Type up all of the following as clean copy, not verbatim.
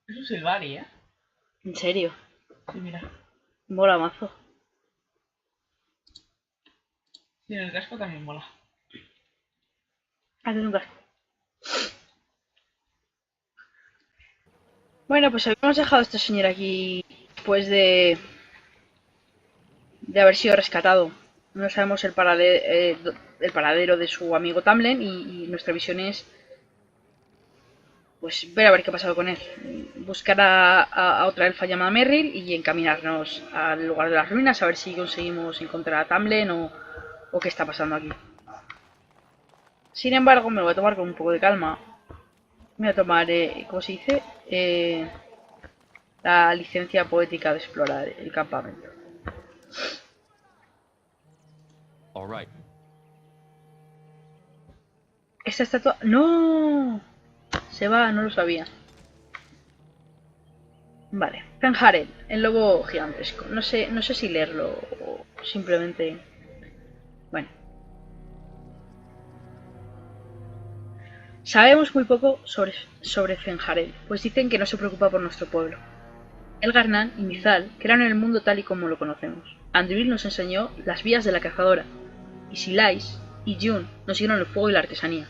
Es un Silvari, ¿eh? ¿En serio? Sí, mira. Mola mazo. Sí, en el casco también mola. Haces un casco. Bueno, pues habíamos dejado a este señor aquí después de haber sido rescatado. No sabemos el paradero de su amigo Tamlen y nuestra visión es pues ver a ver qué ha pasado con él. Buscar a otra elfa llamada Merrill y encaminarnos al lugar de las ruinas a ver si conseguimos encontrar a Tamlen o qué está pasando aquí. Sin embargo, me lo voy a tomar con un poco de calma. Me voy a tomar, ¿cómo se dice? La licencia poética de explorar el campamento. All right. Esta estatua... ¡No! Se va, no lo sabía. Vale. Fenjarel, el lobo gigantesco. No sé si leerlo o simplemente... Bueno. Sabemos muy poco sobre Fenjarel, pues dicen que no se preocupa por nuestro pueblo. Elgarnan y Mizal crearon el mundo tal y como lo conocemos. Andril nos enseñó las vías de la cazadora, y Silais y Jun nos dieron el fuego y la artesanía.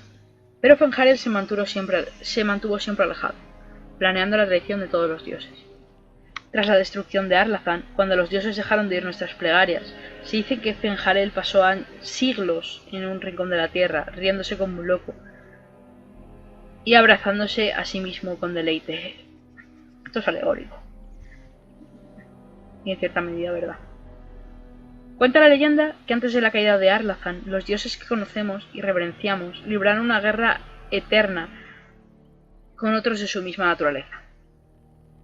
Pero Fenjarel se mantuvo siempre alejado, planeando la traición de todos los dioses. Tras la destrucción de Arlathan, cuando los dioses dejaron de oír nuestras plegarias, se dice que Fenjarel pasó siglos en un rincón de la tierra, riéndose como un loco, y abrazándose a sí mismo con deleite. Esto es alegórico, y en cierta medida verdad. Cuenta la leyenda que antes de la caída de Arlathan, los dioses que conocemos y reverenciamos libraron una guerra eterna con otros de su misma naturaleza.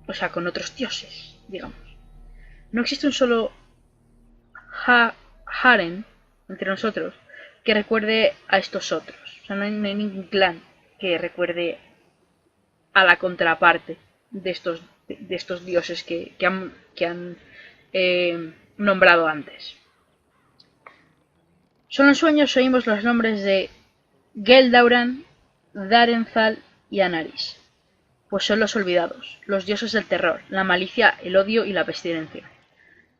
O sea, con otros dioses, digamos. No existe un solo harem entre nosotros que recuerde a estos otros. O sea, no hay ningún clan que recuerde a la contraparte de estos dioses que han nombrado antes. Solo en sueños oímos los nombres de Geldauran, Darenzal y Anaris, pues son los olvidados, los dioses del terror, la malicia, el odio y la pestilencia.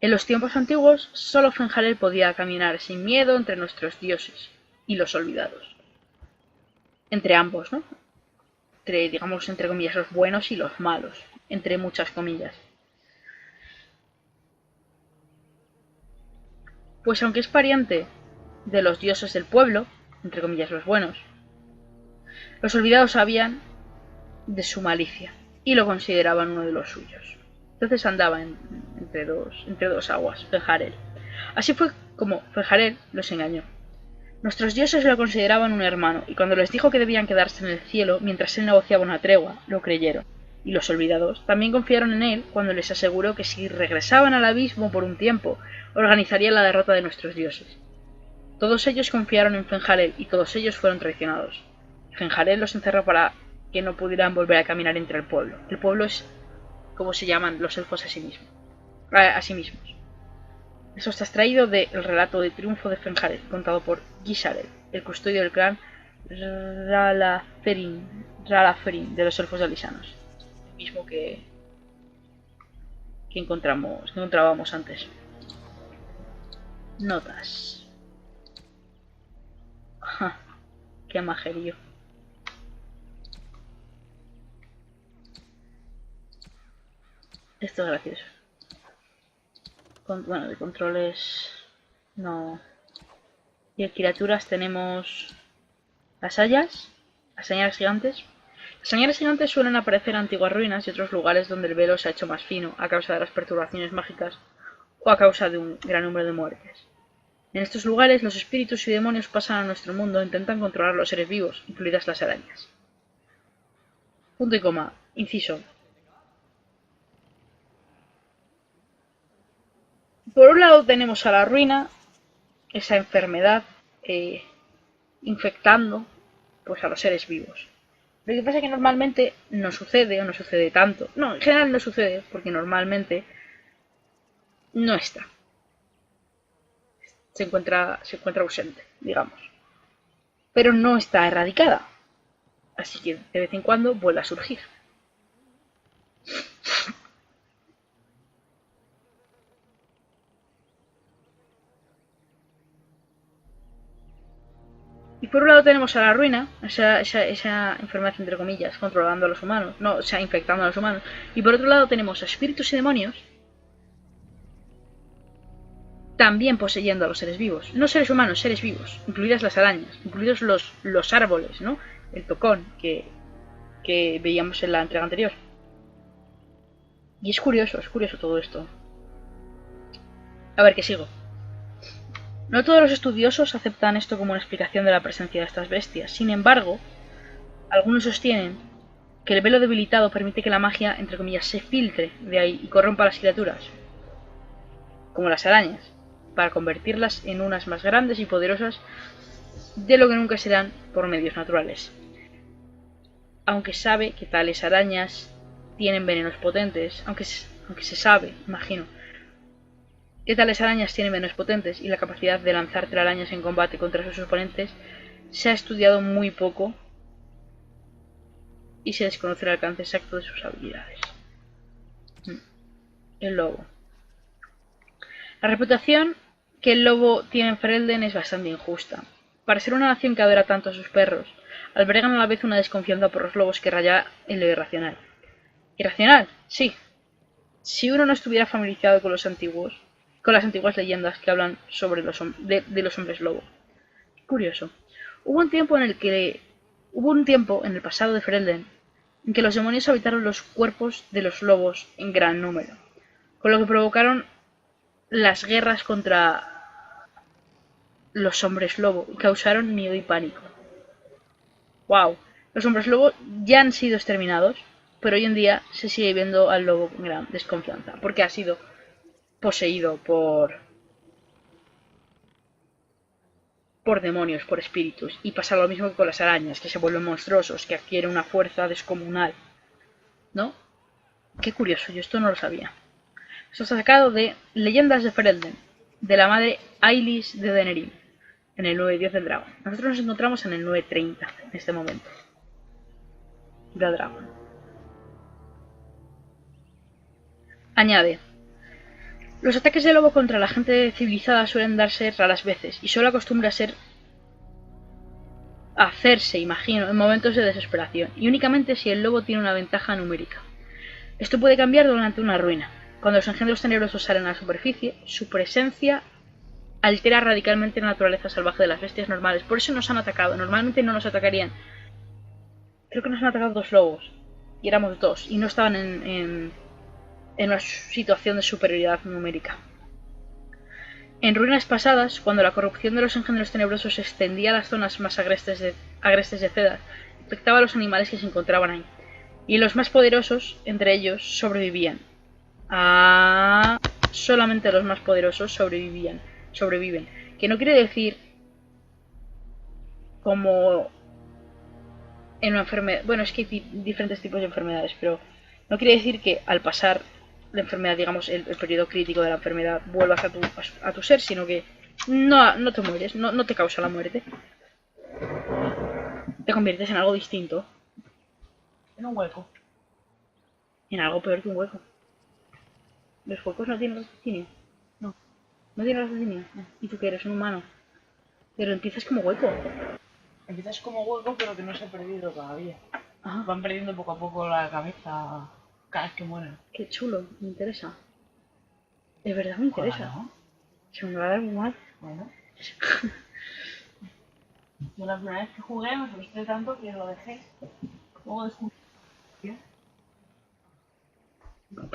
En los tiempos antiguos, solo Fenjarel podía caminar sin miedo entre nuestros dioses y los olvidados. Entre ambos, ¿no? Digamos, entre comillas, los buenos y los malos, entre muchas comillas. Pues aunque es pariente de los dioses del pueblo, entre comillas, los buenos, los olvidados sabían de su malicia y lo consideraban uno de los suyos. Entonces andaba entre dos aguas, Fenjarel. Así fue como Fenjarel los engañó. Nuestros dioses lo consideraban un hermano, y cuando les dijo que debían quedarse en el cielo mientras él negociaba una tregua, lo creyeron. Y los olvidados también confiaron en él cuando les aseguró que si regresaban al abismo por un tiempo, organizaría la derrota de nuestros dioses. Todos ellos confiaron en Fenjarel y todos ellos fueron traicionados. Fenjarel los encerró para que no pudieran volver a caminar entre el pueblo. El pueblo es como se llaman los elfos a sí mismos. Eso está extraído del relato de triunfo de Fenjarel, contado por Gisarel, el custodio del clan Ralaferin de los elfos alisanos, el mismo que encontrábamos antes. Notas. Ja, qué majerío. Esto es gracioso. Bueno, de controles no. Y de criaturas tenemos las hayas, las señales gigantes. Las señales gigantes suelen aparecer en antiguas ruinas y otros lugares donde el velo se ha hecho más fino a causa de las perturbaciones mágicas o a causa de un gran número de muertes. En estos lugares los espíritus y demonios pasan a nuestro mundo e intentan controlar los seres vivos, incluidas las arañas. Punto y coma. Inciso. Por un lado tenemos a la ruina, esa enfermedad infectando pues a los seres vivos. Lo que pasa es que normalmente no sucede o no sucede tanto. No, en general no sucede porque normalmente no está. Se encuentra ausente, digamos. Pero no está erradicada. Así que de vez en cuando vuelve a surgir. Por un lado tenemos a la ruina, esa enfermedad entre comillas, controlando a los humanos, no, o sea, infectando a los humanos. Y por otro lado tenemos a espíritus y demonios también poseyendo a los seres vivos. No seres humanos, seres vivos, incluidas las arañas, incluidos los árboles, ¿no? El tocón que veíamos en la entrega anterior. Y es curioso todo esto. A ver, que sigo. No todos los estudiosos aceptan esto como una explicación de la presencia de estas bestias. Sin embargo, algunos sostienen que el velo debilitado permite que la magia, entre comillas, se filtre de ahí y corrompa a las criaturas, como las arañas, para convertirlas en unas más grandes y poderosas de lo que nunca serán por medios naturales. Aunque sabe que tales arañas tienen venenos potentes, aunque se sabe, imagino, que tales arañas tienen venenos potentes y la capacidad de lanzar telarañas en combate contra sus oponentes, se ha estudiado muy poco y se desconoce el alcance exacto de sus habilidades. El lobo. La reputación que el lobo tiene en Ferelden es bastante injusta. Para ser una nación que adora tanto a sus perros, albergan a la vez una desconfianza por los lobos que raya en lo irracional. ¿Irracional? Sí. Si uno no estuviera familiarizado con las antiguas leyendas que hablan sobre de los hombres lobo. Curioso. Hubo un tiempo en el pasado de Ferelden en que los demonios habitaron los cuerpos de los lobos en gran número, con lo que provocaron las guerras contra los hombres lobo y causaron miedo y pánico. ¡Wow! Los hombres lobo ya han sido exterminados, pero hoy en día se sigue viendo al lobo con gran desconfianza, porque ha sido poseído por demonios, por espíritus. Y pasa lo mismo que con las arañas, que se vuelven monstruosos, que adquieren una fuerza descomunal. ¿No? Qué curioso, yo esto no lo sabía. Esto está sacado de Leyendas de Ferelden, de la madre Ailis de Denerim, en el 9.10 del Dragón. Nosotros nos encontramos en el 9.30 en este momento. Del Dragón. Añade: los ataques de lobo contra la gente civilizada suelen darse raras veces, y solo acostumbra hacerse, imagino, en momentos de desesperación, y únicamente si el lobo tiene una ventaja numérica. Esto puede cambiar durante una ruina. Cuando los engendros tenebrosos salen a la superficie, su presencia altera radicalmente la naturaleza salvaje de las bestias normales. Por eso nos han atacado. Normalmente no nos atacarían. Creo que nos han atacado 2 lobos, y éramos 2, y no estaban en una situación de superioridad numérica. En ruinas pasadas, cuando la corrupción de los engendros tenebrosos se extendía a las zonas más agrestes de Cedar, afectaba a los animales que se encontraban ahí, y los más poderosos, entre ellos, sobrevivían. Solamente los más poderosos sobreviven. Que no quiere decir como en una enfermedad. Bueno, es que hay diferentes tipos de enfermedades, pero no quiere decir que al pasar la enfermedad, digamos, el periodo crítico de la enfermedad, vuelvas a tu ser, sino que no te mueres, no te causa la muerte. Te conviertes en algo distinto. En un hueco. En algo peor que un hueco. Los huecos no tienen raciocinio. No tienen raciocinio. ¿Y tú qué eres? Un humano. Pero empiezas como hueco. Empiezas como hueco, pero que no se ha perdido todavía. Ajá. Van perdiendo poco a poco la cabeza cada vez que mueren. Qué chulo, me interesa. De verdad me interesa. Bueno. Se me va a dar muy mal. Bueno. Yo la primera vez que jugué me frustré tanto que lo dejé. Luego descubrí.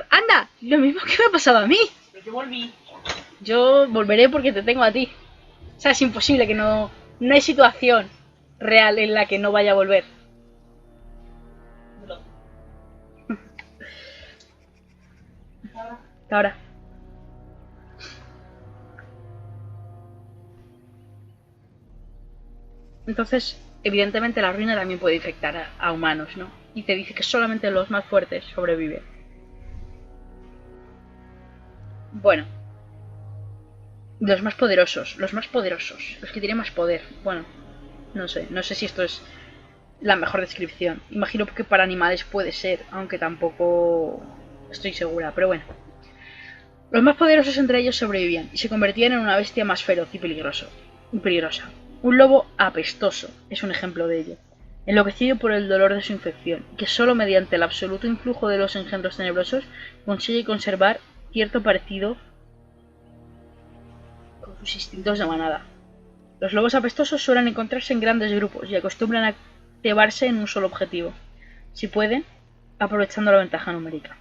¡Anda! Lo mismo que me ha pasado a mí. Pero yo volví. Yo volveré porque te tengo a ti. O sea, es imposible que no... No hay situación real en la que no vaya a volver. Ahora. Entonces, evidentemente la ruina también puede infectar a humanos, ¿no? Y te dice que solamente los más fuertes sobreviven. Bueno. Los más poderosos, los que tienen más poder. Bueno, no sé si esto es la mejor descripción. Imagino que para animales puede ser, aunque tampoco estoy segura, pero bueno. Los más poderosos entre ellos sobrevivían y se convertían en una bestia más feroz y peligrosa. Un lobo apestoso es un ejemplo de ello, enloquecido por el dolor de su infección, que solo mediante el absoluto influjo de los engendros tenebrosos consigue conservar cierto parecido con sus instintos de manada. Los lobos apestosos suelen encontrarse en grandes grupos y acostumbran a cebarse en un solo objetivo, si pueden, aprovechando la ventaja numérica.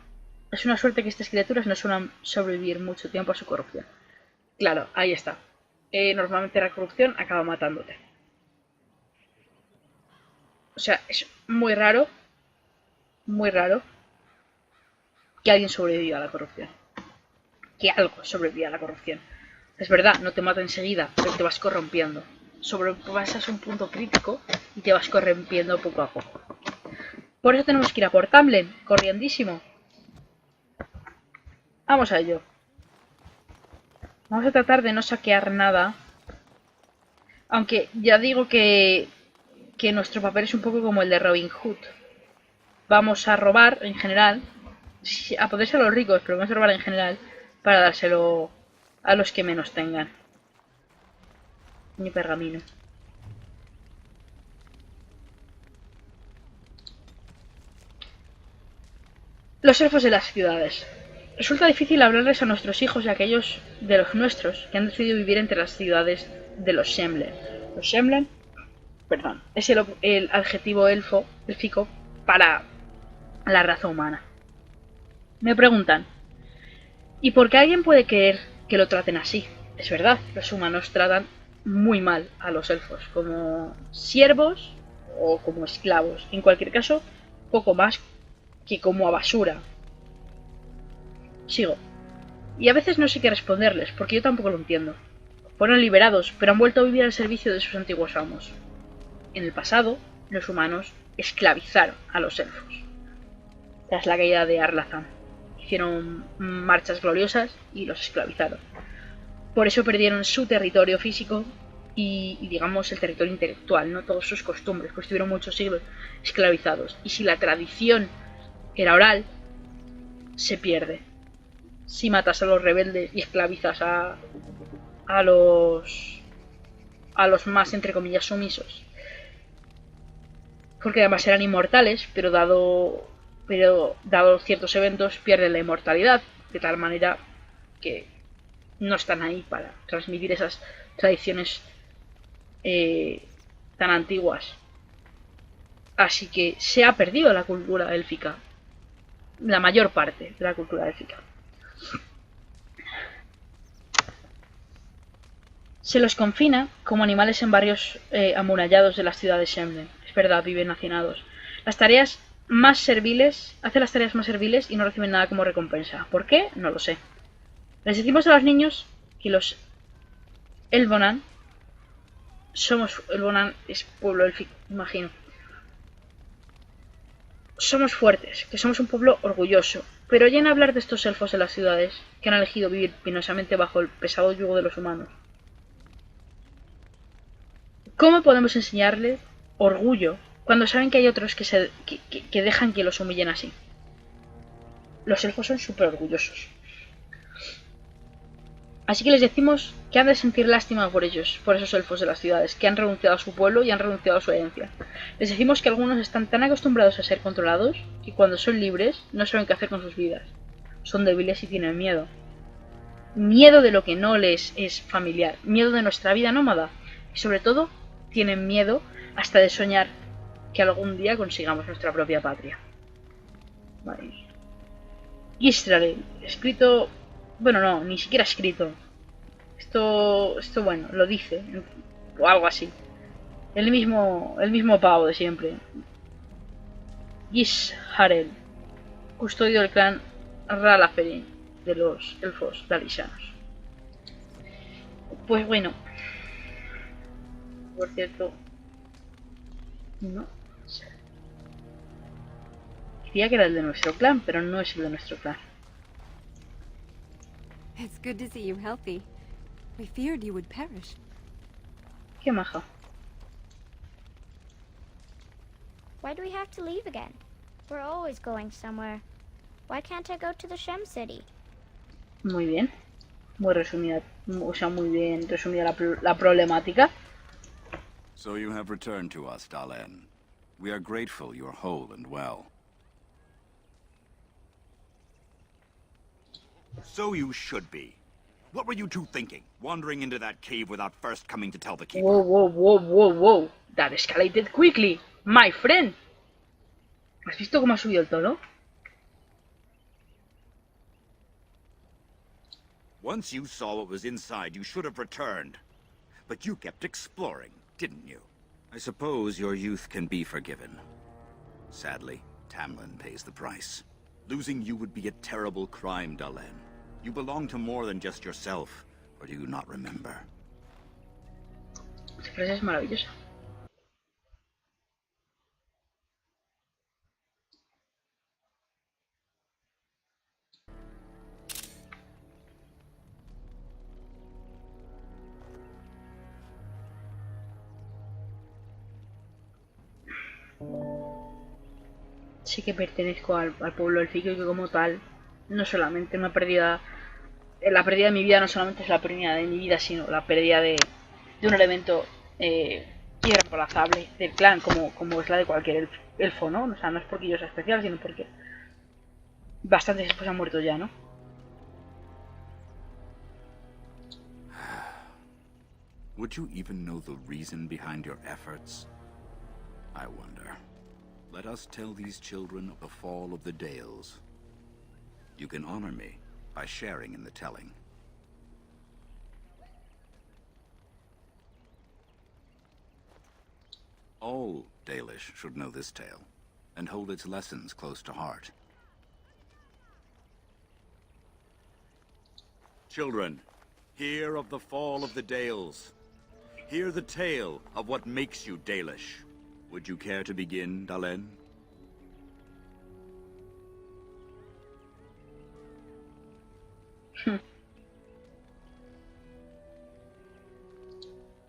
Es una suerte que estas criaturas no suelen sobrevivir mucho tiempo a su corrupción. Claro, ahí está. Normalmente la corrupción acaba matándote. O sea, es muy raro que alguien sobreviva a la corrupción. Que algo sobreviva a la corrupción. Es verdad, no te mata enseguida, pero te vas corrompiendo. Sobrepasas un punto crítico y te vas corrompiendo poco a poco. Por eso tenemos que ir a por Tamlen, corriendísimo. Vamos a ello. Vamos a tratar de no saquear nada. Aunque ya digo que nuestro papel es un poco como el de Robin Hood. Vamos a robar en general. A poder ser a los ricos, pero vamos a robar en general para dárselo a los que menos tengan. Ni pergamino. Los elfos de las ciudades. Resulta difícil hablarles a nuestros hijos y a aquellos de los nuestros que han decidido vivir entre las ciudades de los Shemlen. Los Shemlen, perdón, es el adjetivo élfico para la raza humana. Me preguntan, ¿y por qué alguien puede creer que lo traten así? Es verdad, los humanos tratan muy mal a los elfos, como siervos o como esclavos. En cualquier caso, poco más que como a basura. Sigo. Y a veces no sé qué responderles, porque yo tampoco lo entiendo. Fueron liberados, pero han vuelto a vivir al servicio de sus antiguos amos. En el pasado, los humanos esclavizaron a los elfos. Tras la caída de Arlathan, hicieron marchas gloriosas y los esclavizaron. Por eso perdieron su territorio físico y digamos el territorio intelectual, no todas sus costumbres, pues estuvieron muchos siglos esclavizados. Y si la tradición era oral, se pierde. Si matas a los rebeldes y esclavizas a los más, entre comillas, sumisos. Porque además eran inmortales, pero dado ciertos eventos pierden la inmortalidad, de tal manera que no están ahí para transmitir esas tradiciones tan antiguas. Así que se ha perdido la cultura élfica, la mayor parte de la cultura élfica. Se los confina como animales en barrios amurallados de las ciudades Shemlen. Es verdad, viven hacinados. Hacen las tareas más serviles y no reciben nada como recompensa. ¿Por qué? No lo sé. Les decimos a los niños que los Elvonan Elvonan es pueblo élfico, imagino. Somos fuertes, que somos un pueblo orgulloso. Pero oyen hablar de estos elfos de las ciudades que han elegido vivir penosamente bajo el pesado yugo de los humanos. ¿Cómo podemos enseñarles orgullo cuando saben que hay otros que dejan que los humillen así? Los elfos son súper orgullosos. Así que les decimos que han de sentir lástima por ellos, por esos elfos de las ciudades, que han renunciado a su pueblo y han renunciado a su herencia. Les decimos que algunos están tan acostumbrados a ser controlados que cuando son libres no saben qué hacer con sus vidas. Son débiles y tienen miedo. Miedo de lo que no les es familiar, miedo de nuestra vida nómada y sobre todo tienen miedo hasta de soñar que algún día consigamos nuestra propia patria. Vale. Israel, escrito... Bueno, no, ni siquiera escrito. Esto bueno, lo dice. O algo así. El mismo pavo de siempre. Gisharel, custodio del clan Ralaferin de los elfos dalisanos. Pues bueno. Por cierto, no sé. Diría que era el de nuestro clan, pero no es el de nuestro clan. It's good to see you healthy. We feared you would perish. Qué maja. Why do we have to leave again? We're always going somewhere. Why can't I go to the Shem City? Muy bien. Muy resumida. O sea, muy bien resumida la problemática. So you have returned to us, Dalen. We are grateful you are whole and well. So you should be. What were you two thinking? Wandering into that cave without first coming to tell the keeper? Whoa, whoa, whoa, whoa, whoa. That escalated quickly, my friend. ¿Has visto cómo ha subido el tono? Once you saw what was inside, you should have returned. But you kept exploring, didn't you? I suppose your youth can be forgiven. Sadly, Tamlin pays the price. Losing you would be a terrible crime, Dalen. You belong to more than just yourself, or do you not remember? Esa frase es maravillosa. Sí que pertenezco al pueblo élfico y que como tal, no solamente una pérdida, la pérdida de mi vida no solamente es la pérdida de mi vida, sino la pérdida de un elemento irreemplazable del clan, como es la de cualquier elfo, ¿no? O sea, no es porque yo sea especial, sino porque bastantes después han muerto ya, ¿no? Would you even know the reason behind your efforts? I wonder. Let us tell these children of the fall of the Dales. You can honor me by sharing in the telling. All Dalish should know this tale, and hold its lessons close to heart. Children, hear of the fall of the Dales. Hear the tale of what makes you Dalish. Would you care to begin, Dalen?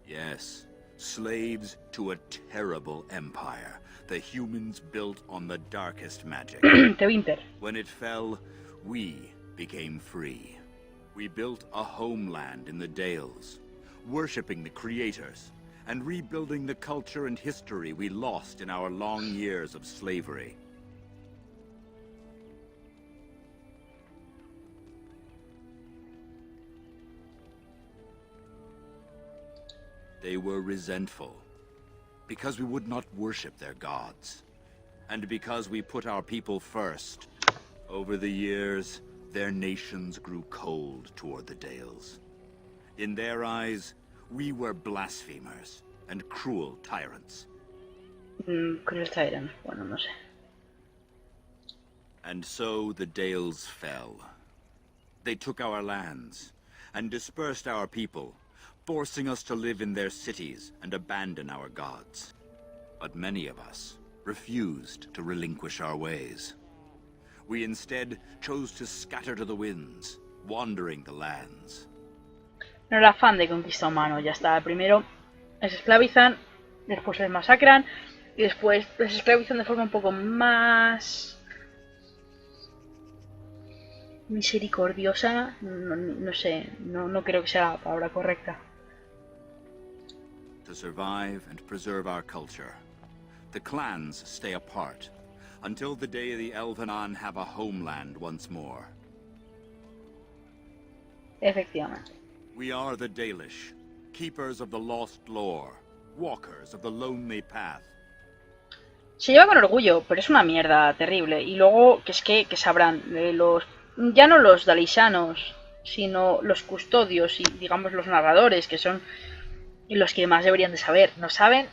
Yes, slaves to a terrible empire. The humans built on the darkest magic. Tevinter. When it fell, we became free. We built a homeland in the Dales, worshipping the creators, and rebuilding the culture and history we lost in our long years of slavery. They were resentful, because we would not worship their gods, and because we put our people first. Over the years, their nations grew cold toward the Dales. In their eyes, we were blasphemers and cruel tyrants. Cruel tyrant, bueno, no sé. And so the Dales fell. They took our lands and dispersed our people, forcing us to live in their cities and abandon our gods. But many of us refused to relinquish our ways. We instead chose to scatter to the winds, wandering the lands. No era fan de conquista humano, ya está. Primero les esclavizan, después les masacran y después les esclavizan de forma un poco más misericordiosa. No sé, no creo que sea la palabra correcta. To survive and preserve our culture, the clans stay apart until the day the Elvenan have a homeland once more. Efectivamente. We are the Dalish, keepers of the lost lore, walkers of the lonely path. Se lleva con orgullo, pero es una mierda terrible. Y luego, que sabrán, ya no los dalisanos, sino los custodios y, digamos, los narradores, que son los que más deberían de saber. No saben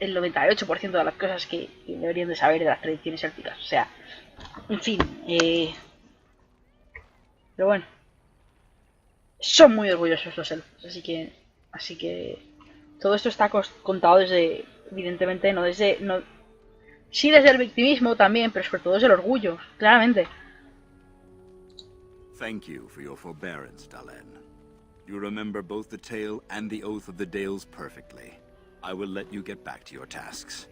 el 98% de las cosas que deberían de saber de las tradiciones élficas. O sea, en fin, pero bueno, son muy orgullosos los elfos, así que todo esto está contado desde, evidentemente, sí desde el victimismo también, pero sobre todo desde el orgullo, claramente. Thank you for your forbearance, Dalen. You remember both the tale and the oath of the Dales perfectly. I will let you get back to your tasks.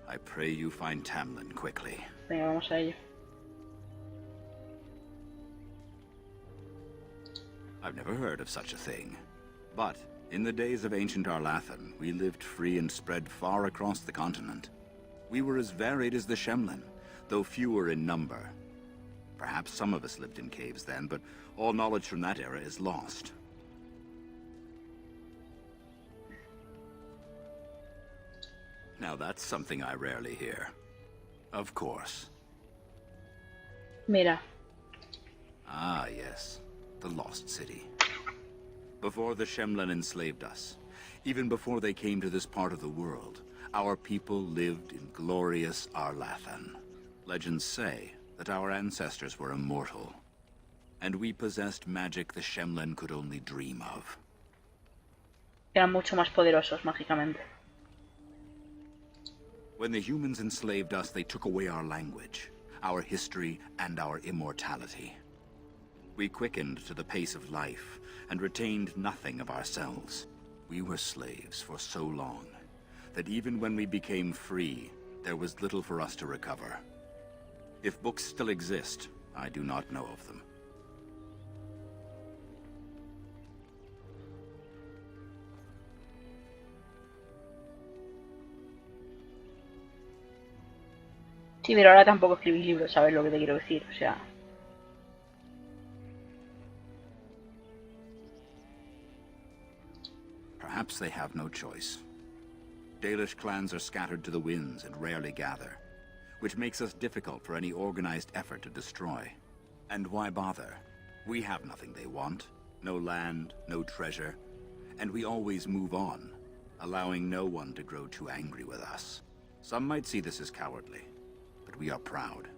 I pray you find Tamlin quickly. Venga, vamos a ello. I've never heard of such a thing. But in the days of ancient Arlathan, we lived free and spread far across the continent. We were as varied as the Shemlen, though fewer in number. Perhaps some of us lived in caves then, but all knowledge from that era is lost. Now that's something I rarely hear. Of course. Mira. Ah, yes. The Lost City. Before the Shemlen enslaved us, even before they came to this part of the world, our people lived in glorious Arlathan. Legends say that our ancestors were immortal, and we possessed magic the Shemlen could only dream of. Eran mucho más poderosos mágicamente. When the humans enslaved us, they took away our language, our history, and our immortality. We quickened to the pace of life, and retained nothing of ourselves. We were slaves for so long, that even when we became free, there was little for us to recover. If books still exist, I do not know of them. Sí, pero ahora tampoco escribís libros, ¿sabes lo que te quiero decir? O sea... Perhaps they have no choice. Dalish clans are scattered to the winds and rarely gather, which makes us difficult for any organized effort to destroy. And why bother? We have nothing they want. No land, no treasure. And we always move on, allowing no one to grow too angry with us. Some might see this as cowardly, but we are proud.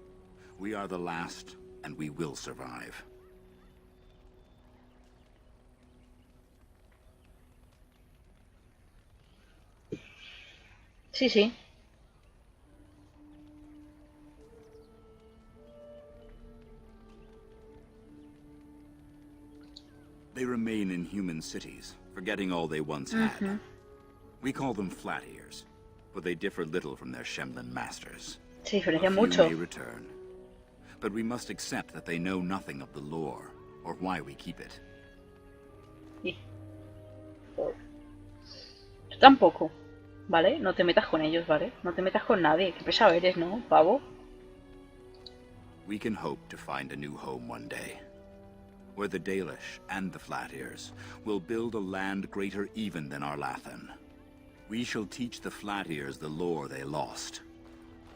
We are the last, and we will survive. Sí, sí. They remain in human cities, forgetting all they once had. We call them Flat Ears, but they differ little from their Shemlen masters. Se A diferencian few mucho. may return, but we must accept that they know nothing of the lore, or why we keep it. Sí. Tú tampoco, ¿vale? No te metas con ellos, ¿vale? No te metas con nadie. Qué pesado eres, ¿no, pavo? We can hope to find a new home one day, where the Dalish and the Flat Ears will build a land greater even than Arlathan. We shall teach the Flat Ears the lore they lost,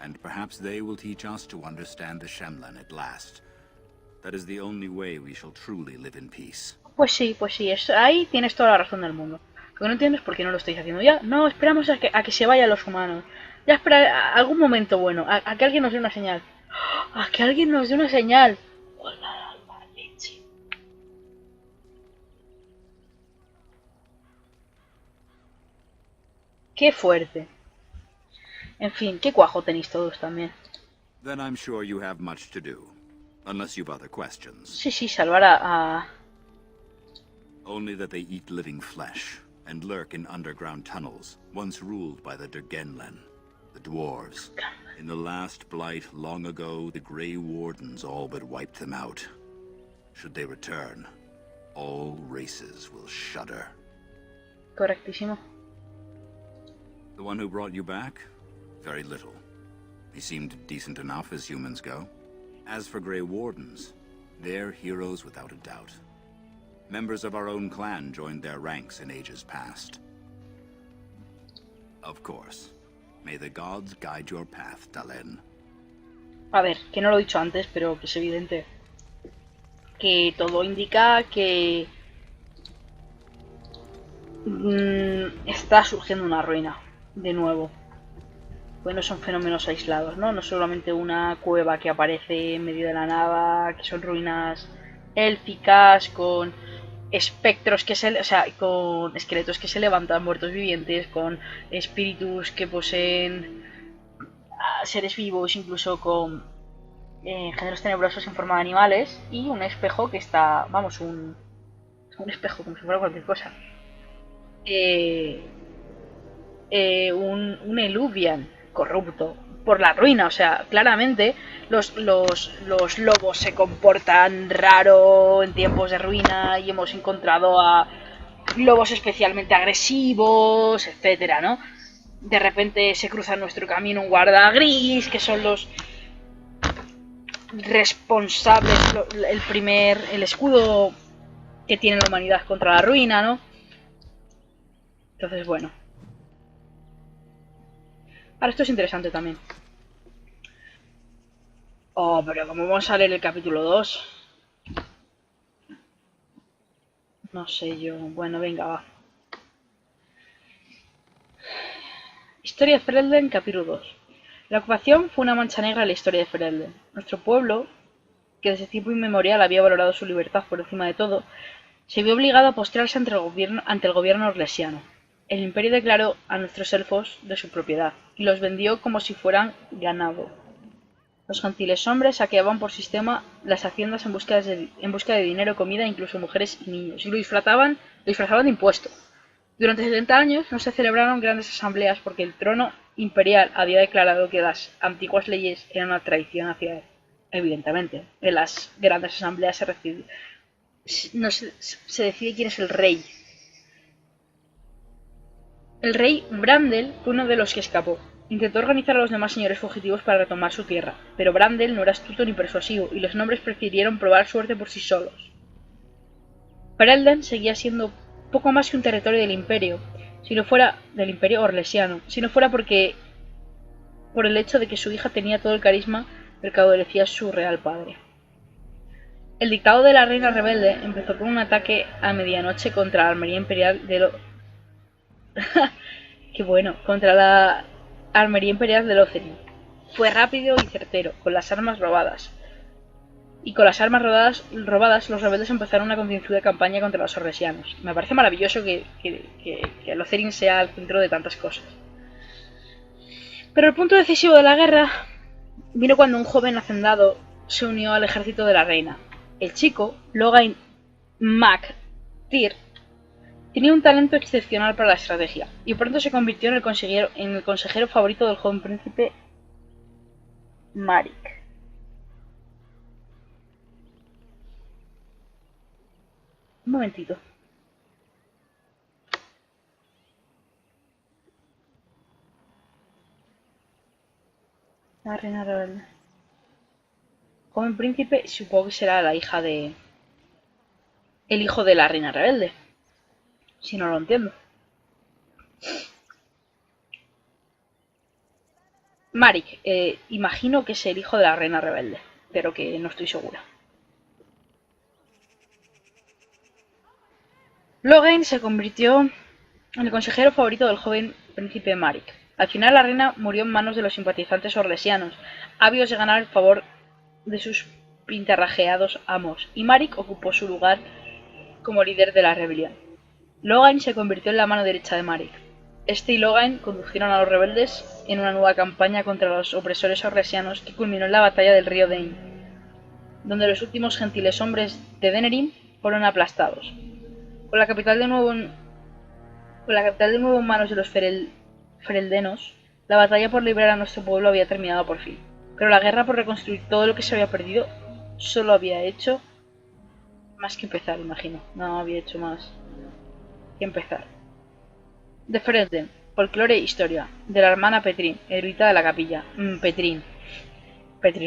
and perhaps they will teach us to understand the Shemlen at last. That is the only way we shall truly live in peace. Pues sí, ahí tienes toda la razón del mundo. Lo que no entiendo es por qué no lo estáis haciendo ya. No, esperamos a que se vayan los humanos. Ya espera algún momento bueno, a que alguien nos dé una señal. A que alguien nos dé una señal. Hola, leche. Qué fuerte. En fin, qué cuajo tenéis todos también. Then I'm sure you have much to do, unless you've other questions. Sí, sí, salvar a... Only that they eat living flesh, and lurk in underground tunnels, once ruled by the Durgenlen, the dwarves. In the last blight long ago, the Grey Wardens all but wiped them out. Should they return, all races will shudder. Correctísimo. The one who brought you back? Very little. He seemed decent enough as humans go. As for Grey Wardens, they're heroes without a doubt. Members of our own clan joined their ranks in ages past. Of course. May the gods guide your path, Dalen. A ver, que no lo he dicho antes, pero que es evidente. Que todo indica que... está surgiendo una ruina, de nuevo. Pues no son fenómenos aislados, ¿no? No solamente una cueva que aparece en medio de la nada, que son ruinas élficas, con espectros que se... o sea, con esqueletos que se levantan, muertos vivientes, con espíritus que poseen seres vivos, incluso con géneros tenebrosos en forma de animales, y un espejo que está... vamos, un espejo, como si fuera cualquier cosa. Un Eluvian corrupto por la ruina, o sea, claramente los lobos se comportan raro en tiempos de ruina y hemos encontrado a lobos especialmente agresivos, etcétera, ¿no? De repente se cruza en nuestro camino un guarda gris, que son los responsables, el escudo que tiene la humanidad contra la ruina, ¿no? Entonces, bueno. Ahora esto es interesante también. Oh, pero ¿cómo vamos a leer el capítulo 2? No sé yo. Bueno, venga, va. Historia de Ferelden, capítulo 2. La ocupación fue una mancha negra en la historia de Ferelden. Nuestro pueblo, que desde tiempo inmemorial había valorado su libertad por encima de todo, se vio obligado a postrarse ante el gobierno orlesiano. El imperio declaró a nuestros elfos de su propiedad y los vendió como si fueran ganado. Los gentiles hombres saqueaban por sistema las haciendas en busca de dinero, comida, incluso mujeres y niños, y lo disfrazaban de impuesto. Durante 70 años no se celebraron grandes asambleas porque el trono imperial había declarado que las antiguas leyes eran una traición hacia él. Evidentemente, en las grandes asambleas se decide quién es el rey. El rey Brandel fue uno de los que escapó. Intentó organizar a los demás señores fugitivos para retomar su tierra, pero Brandel no era astuto ni persuasivo, y los hombres prefirieron probar suerte por sí solos. Ferelden seguía siendo poco más que un territorio del imperio, si no fuera del imperio orlesiano, si no fuera por el hecho de que su hija tenía todo el carisma del que adolecía su real padre. El dictado de la reina rebelde empezó con un ataque a medianoche contra la armería imperial contra la armería imperial de Lothlórien. Fue rápido y certero, con las armas robadas. Y con las armas robadas, los rebeldes empezaron una concienzuda campaña contra los orlesianos. Me parece maravilloso que Lothlórien sea el centro de tantas cosas. Pero el punto decisivo de la guerra vino cuando un joven hacendado se unió al ejército de la reina. El chico, Logain MacTyr, tenía un talento excepcional para la estrategia, y pronto se convirtió en el consejero favorito del joven príncipe Maric. Un momentito. La reina rebelde. Joven príncipe, supongo que será la hija de... el hijo de la reina rebelde. Si no lo entiendo. Maric, imagino que es el hijo de la reina rebelde, pero que no estoy segura. Logain se convirtió en el consejero favorito del joven príncipe Maric. Al final la reina murió en manos de los simpatizantes orlesianos, ávidos de ganar el favor de sus pintarrajeados amos, y Maric ocupó su lugar como líder de la rebelión. Logain se convirtió en la mano derecha de Maric. Este y Logain condujeron a los rebeldes en una nueva campaña contra los opresores orlesianos que culminó en la batalla del río Dain, donde los últimos gentiles hombres de Denerim fueron aplastados. Con la capital de nuevo en manos de los fereldenos, la batalla por liberar a nuestro pueblo había terminado por fin. Pero la guerra por reconstruir todo lo que se había perdido solo había hecho más que empezar, imagino. No había hecho más que empezar. De Ferelden, folclore e historia, de la hermana Petrín, erudita de la capilla. Petrín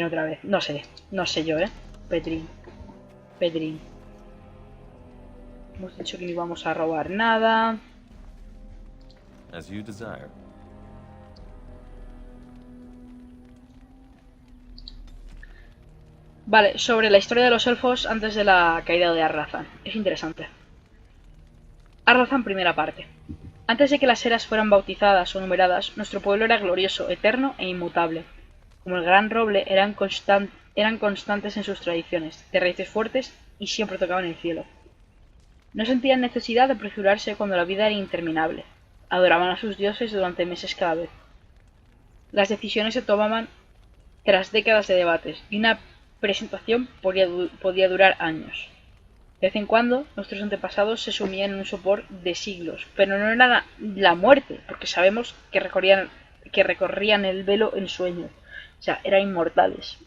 otra vez, no sé yo, Petrín. Hemos dicho que no íbamos a robar nada. As you desire. Vale, sobre la historia de los elfos antes de la caída de Arrazán. Es interesante. Arrazán, primera parte. Antes de que las eras fueran bautizadas o numeradas, nuestro pueblo era glorioso, eterno e inmutable. Como el gran roble, eran constantes en sus tradiciones, de raíces fuertes y siempre tocaban el cielo. No sentían necesidad de apresurarse cuando la vida era interminable. Adoraban a sus dioses durante meses cada vez. Las decisiones se tomaban tras décadas de debates, y una presentación podía durar años. De vez en cuando, nuestros antepasados se sumían en un sopor de siglos, pero no era la muerte, porque sabemos que recorrían el velo en sueños. O sea, eran inmortales.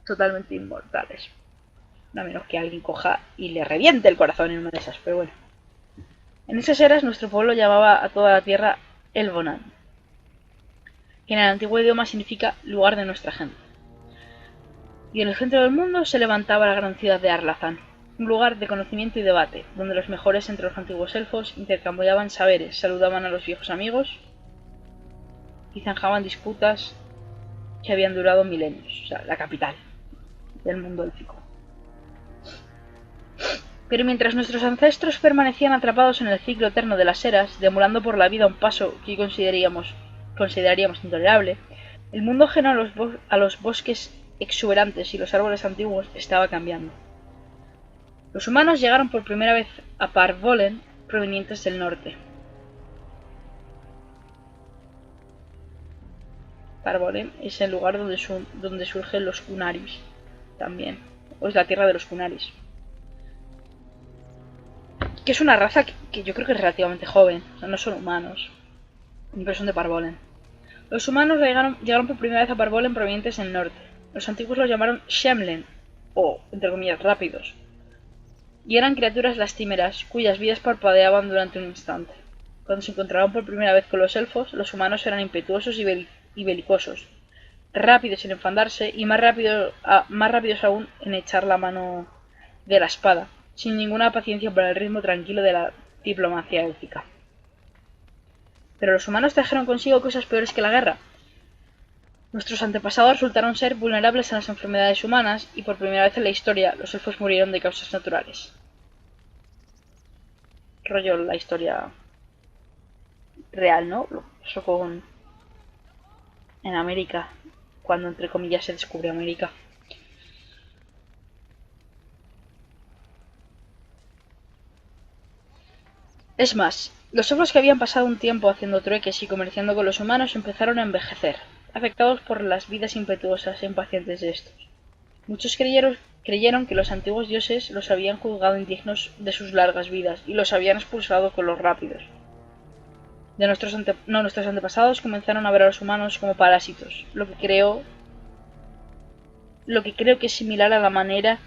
Totalmente inmortales. A menos que alguien coja y le reviente el corazón en una de esas, pero bueno. En esas eras nuestro pueblo llamaba a toda la tierra Elvonan, que en el antiguo idioma significa lugar de nuestra gente. Y en el centro del mundo se levantaba la gran ciudad de Arlathan, un lugar de conocimiento y debate, donde los mejores entre los antiguos elfos intercambiaban saberes, saludaban a los viejos amigos y zanjaban disputas que habían durado milenios, o sea, la capital del mundo élfico. Pero mientras nuestros ancestros permanecían atrapados en el ciclo eterno de las eras, demorando por la vida un paso que consideraríamos intolerable, el mundo ajeno a los bosques exuberantes y los árboles antiguos estaba cambiando. Los humanos llegaron por primera vez a Parvolen provenientes del norte. Parvolen es el lugar donde surgen los Cunaris, también, o es la tierra de los Cunaris. Que es una raza que yo creo que es relativamente joven, o sea, no son humanos, pero son de Parvolen. Los humanos llegaron por primera vez a Parvolen provenientes del norte. Los antiguos los llamaron Shemlen, o, entre comillas, rápidos, y eran criaturas lastimeras, cuyas vidas parpadeaban durante un instante. Cuando se encontraban por primera vez con los elfos, los humanos eran impetuosos y belicosos, rápidos en enfadarse y más rápidos aún en echar la mano de la espada, sin ninguna paciencia para el ritmo tranquilo de la diplomacia élfica. Pero los humanos trajeron consigo cosas peores que la guerra. Nuestros antepasados resultaron ser vulnerables a las enfermedades humanas y por primera vez en la historia los elfos murieron de causas naturales. Rollo la historia real, ¿no? Lo pasó en América, cuando entre comillas se descubrió América. Es más, los elfos que habían pasado un tiempo haciendo trueques y comerciando con los humanos empezaron a envejecer, afectados por las vidas impetuosas e impacientes de estos. Muchos creyeron que los antiguos dioses los habían juzgado indignos de sus largas vidas y los habían expulsado con los rápidos. Nuestros antepasados comenzaron a ver a los humanos como parásitos, lo que creo que es similar a la manera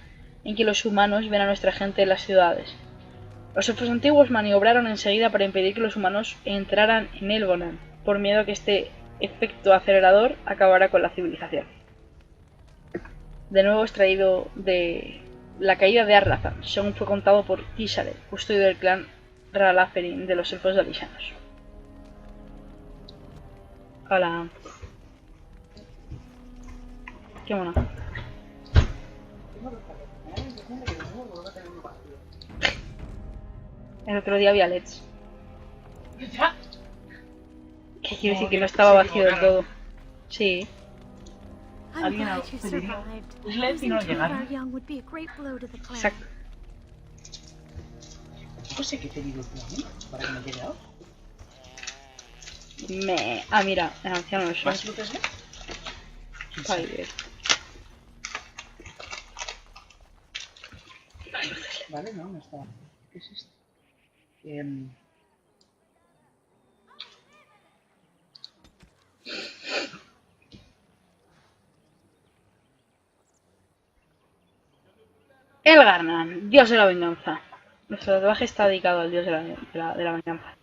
en que los humanos ven a nuestra gente en las ciudades. Los elfos antiguos maniobraron enseguida para impedir que los humanos entraran en Elvonan, por miedo a que este efecto acelerador acabara con la civilización. De nuevo extraído de la caída de Arlathan, según fue contado por Tisare, custodio del clan Ralaferin de los elfos dalisanos. Hola. Qué mono. El otro día había LEDs. ¿Ya? ¿Qué quiere decir que no estaba vacío del todo? Sí. I'm Alguien glad lo you pediría. survived. Pues Led y no Losing two of llegaron. our young would be a great blow to the clan. Exacto. No sé qué te digo tú a mí, para que me quede ahora. Ah, mira, el anciano no ¿Más es. luces, Vale, Vale, no está. ¿Qué es esto? Elgarnan, dios de la venganza. Nuestro tatuaje está dedicado al dios de la venganza.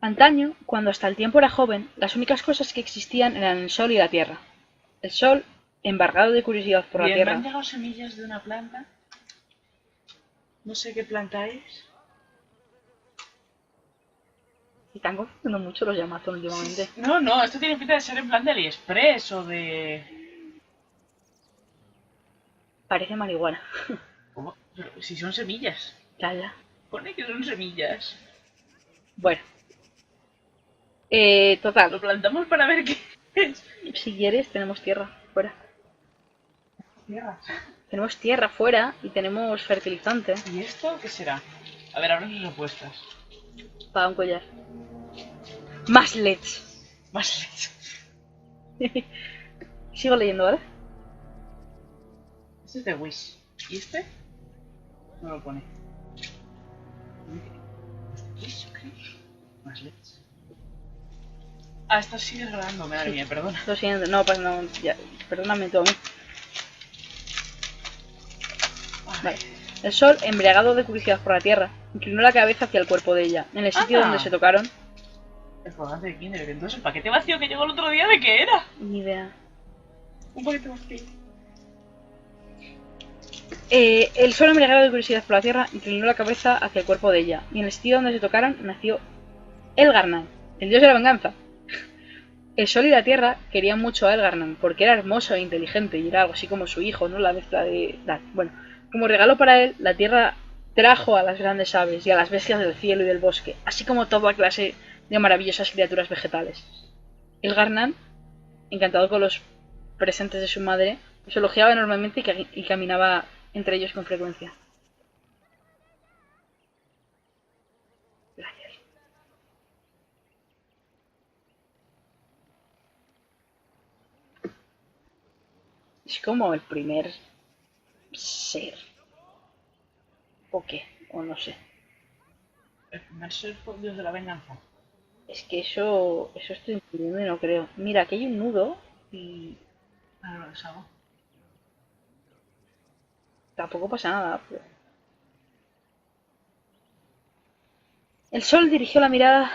Antaño, cuando hasta el tiempo era joven, las únicas cosas que existían eran el sol y la tierra. El sol, embargado de curiosidad por la Bien, me tierra. han llegado semillas de una planta. No sé qué planta es. Y están confundiendo mucho los Amazon últimamente. No, esto tiene pinta de ser en plan de AliExpress o de... Parece marihuana. ¿Cómo? Pero si son semillas. Ya. Pone que son semillas. Bueno. Lo Total. plantamos para ver qué es. Si quieres, tenemos tierra fuera. Tierra. Tenemos tierra fuera y tenemos fertilizante ¿Y esto qué será? A ver, abran sus apuestas. para un collar. Más LEDs. Más leche. Sigo leyendo, ¿vale? Este es de Wish. ¿Y este? No lo pone. ¿Wish o qué? Más leche. Ah, esto sigue grabando, madre mía, perdona. Lo siguiente, no, pues no, ya, perdóname tú a mí. Vale. El sol, embriagado de curiosidad por la tierra, inclinó la cabeza hacia el cuerpo de ella. En el sitio ¡Anda! donde se tocaron... El colgante de Kinder. Entonces, ¿el paquete vacío que llegó el otro día de qué era? Ni idea. Un paquete vacío. El sol, embriagado de curiosidad por la tierra, inclinó la cabeza hacia el cuerpo de ella. Y en el sitio donde se tocaron nació Elgarnan, el dios de la venganza. El sol y la tierra querían mucho a Elgarnan, porque era hermoso e inteligente y era algo así como su hijo, ¿no? La mezcla de... Bueno, como regalo para él, la tierra trajo a las grandes aves y a las bestias del cielo y del bosque, así como toda clase de maravillosas criaturas vegetales. Elgarnan, encantado con los presentes de su madre, los elogiaba enormemente y caminaba entre ellos con frecuencia. Gracias. Es como el primer ser. ¿O qué? O no sé. El primer ser fue el dios de la venganza. Es que eso estoy entendiendo y no creo. Mira, aquí hay un nudo y Ah, no lo deshago. tampoco pasa nada. Pero... El sol dirigió la mirada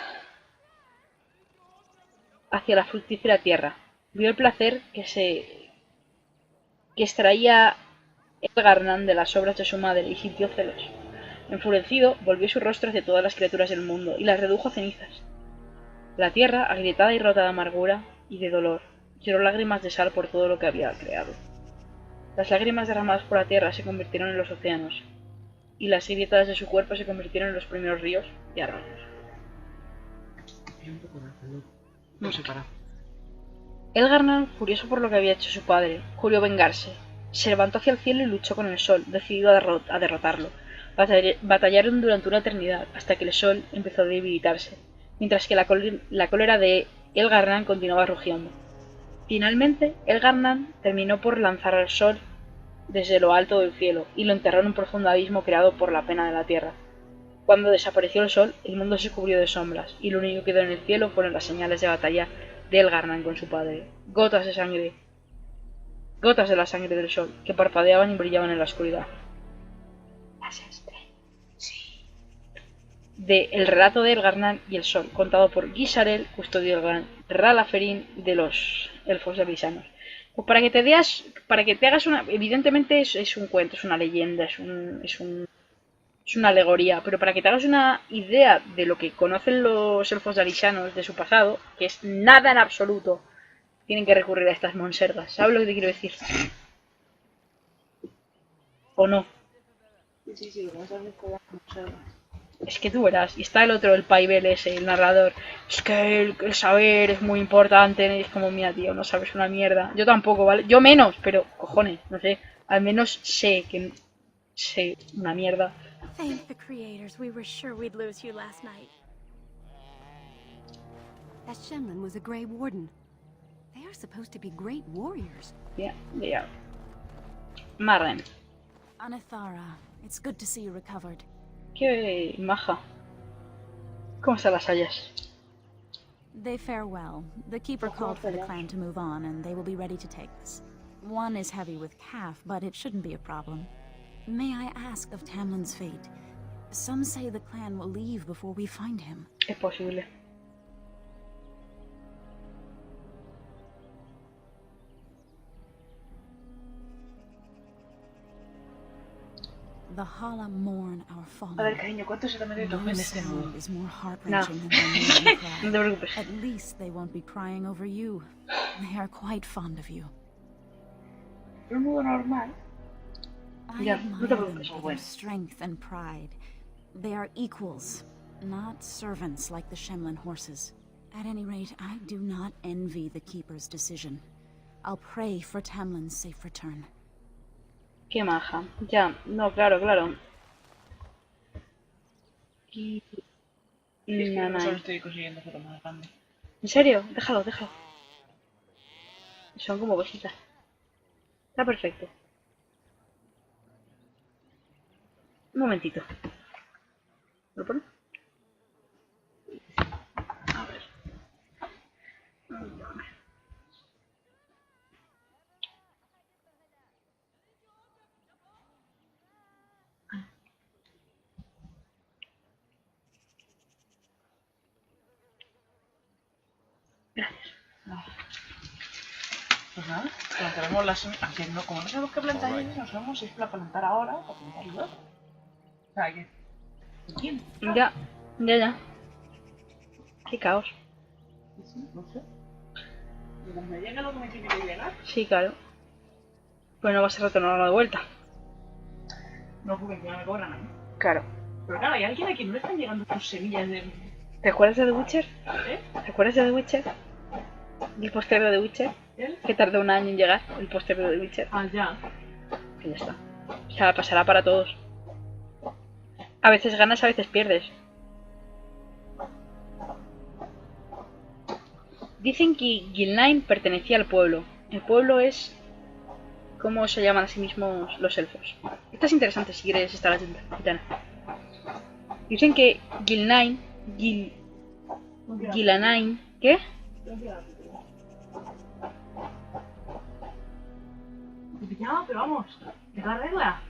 hacia la fructífera tierra. Vio el placer que extraía Elgarnan de las obras de su madre y sintió celos. Enfurecido, volvió su rostro hacia todas las criaturas del mundo y las redujo a cenizas. La tierra, agrietada y rota de amargura y de dolor, lloró lágrimas de sal por todo lo que había creado. Las lágrimas derramadas por la tierra se convirtieron en los océanos, y las grietas de su cuerpo se convirtieron en los primeros ríos y arroyos. Hay un poco de pelo. No separado. Elgarnan, furioso por lo que había hecho su padre, juró vengarse. Se levantó hacia el cielo y luchó con el sol, decidido a derrotarlo. Batallaron durante una eternidad, hasta que el sol empezó a debilitarse, mientras que la cólera de Elgarnan continuaba rugiendo. Finalmente, Elgarnan terminó por lanzar al sol desde lo alto del cielo, y lo enterró en un profundo abismo creado por la pena de la tierra. Cuando desapareció el sol, el mundo se cubrió de sombras, y lo único que quedó en el cielo fueron las señales de batalla de Elgarnan con su padre. Gotas de sangre. Gotas de la sangre del sol, que parpadeaban y brillaban en la oscuridad. De El relato de Elgarnan y el sol, contado por Gisarel, custodio del gran Ralaferín de los elfos de Brisanos. Pues para que te hagas una... Evidentemente es un cuento, es una leyenda, es una alegoría, pero para que te hagas una idea de lo que conocen los elfos de Arisanos de su pasado, que es nada en absoluto, tienen que recurrir a estas monsergas. ¿Sabes lo que te quiero decir? ¿O no? Sí, lo que vas a hacer con la Es que tú verás, y está el otro, el Paibel ese, el narrador. Es que el saber es muy importante. Y es como, mira, tío, no sabes una mierda. Yo tampoco, ¿vale? Yo menos, pero cojones, no sé. Al menos sé una mierda. Thank the creators. We were sure we'd lose you last night. That Shemlin was a Grey Warden. They are supposed to be great warriors. Ya. Marren. Anithara, it's good to see you recovered. Qué maja. ¿Cómo están las hayas? They fare well. The Keeper called for the clan to move on, and they will be ready to take this. One is heavy with calf, but it shouldn't be a problem. May I ask of Tamlin's fate? Some say the clan will leave before we find him. Es posible. The Hala mourn our A ver, fallen. cariño, ¿cuánto se te mete No en este nudo? sound is more No. heart-wrenching than their mourning No cry. te preocupes. At least they won't be crying over you. They are quite fond of you. Un nudo normal. I Ya, admire no te them preocupes. for their strength and pride. They are equals, not servants like the Shemlin horses. At any rate, I do not envy the Keeper's decision. I'll pray for Tamlin's safe return. Qué maja. Ya, no, claro. Y... Es que no Nanay. solo estoy consiguiendo fotos más grandes. ¿En serio? Déjalo. Son como cositas. Está perfecto. Un momentito. ¿Lo pones? A ver. Pues nada, plantaremos las semillas. Aunque no, como no sabemos qué plantar Alright. no sabemos si es para plantar ahora o para plantar luego. O sea, que... ¿Quién? Ya. Qué caos. Sí, no sé. Y cuando me llegue lo que me tiene que llegar. Sí, claro. Pues no vas a retornarlo de vuelta. No, porque ya me cobran a mí. Claro. Pero claro, hay alguien a quien no le están llegando tus semillas de... ¿Te acuerdas de The Witcher? ¿Eh? ¿Te acuerdas de The Witcher? El póster de The Witcher. ¿Él? Que tardó un año en llegar. El póster de The Witcher. Ah, ya. Que ya está. O sea, pasará para todos. A veces ganas, a veces pierdes. Dicen que Gilnain pertenecía al pueblo. El pueblo es... ¿Cómo se llaman a sí mismos los elfos? Esto es interesante si quieres estar atenta, Gitana. Dicen que Gilnain... Gilanain... ¿Qué? Ya, pero vamos. ¿Qué la regla?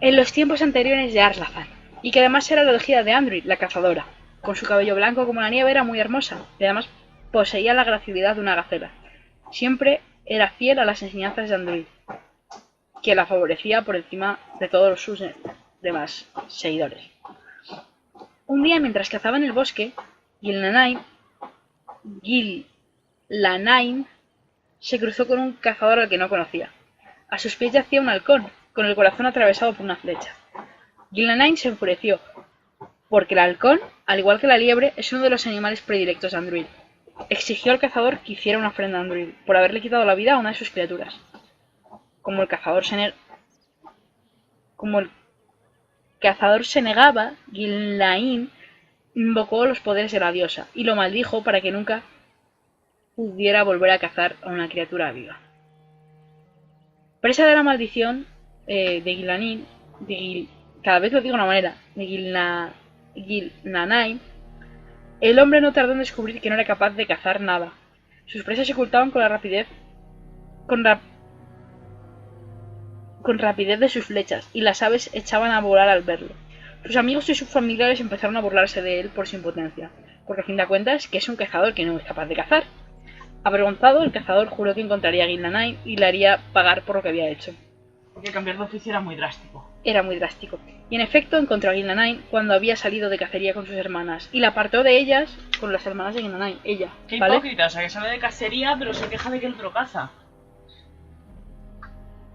En los tiempos anteriores de Arlathan, y que además era la elegida de Andruid, la cazadora. Con su cabello blanco como la nieve era muy hermosa, y además poseía la gracilidad de una gacela. Siempre era fiel a las enseñanzas de Andruid, que la favorecía por encima de todos sus demás seguidores. Un día, mientras cazaba en el bosque, Gilnain se cruzó con un cazador al que no conocía. A sus pies yacía un halcón, con el corazón atravesado por una flecha. Gilnain se enfureció, porque el halcón, al igual que la liebre, es uno de los animales predilectos de Andruid. Exigió al cazador que hiciera una ofrenda a Andruid, por haberle quitado la vida a una de sus criaturas. Como el cazador se negaba, Gilnain invocó los poderes de la diosa, y lo maldijo para que nunca pudiera volver a cazar a una criatura viva. Presa de la maldición de Gilnain, cada vez lo digo de una manera, de Gilnain, el hombre no tardó en descubrir que no era capaz de cazar nada. Sus presas se ocultaban con rapidez de sus flechas, y las aves echaban a volar al verlo. Sus amigos y sus familiares empezaron a burlarse de él por su impotencia, porque a fin de cuentas que es un cazador que no es capaz de cazar. Avergonzado, el cazador juró que encontraría a Gilnain y le haría pagar por lo que había hecho. Porque cambiar de oficio era muy drástico. Era muy drástico. Y en efecto encontró a Gilnain cuando había salido de cacería con sus hermanas, y la apartó de ellas con las hermanas de Gilnain, ella. Qué ¿vale? hipócrita, o sea, que sale de cacería, pero se queja de que el otro caza.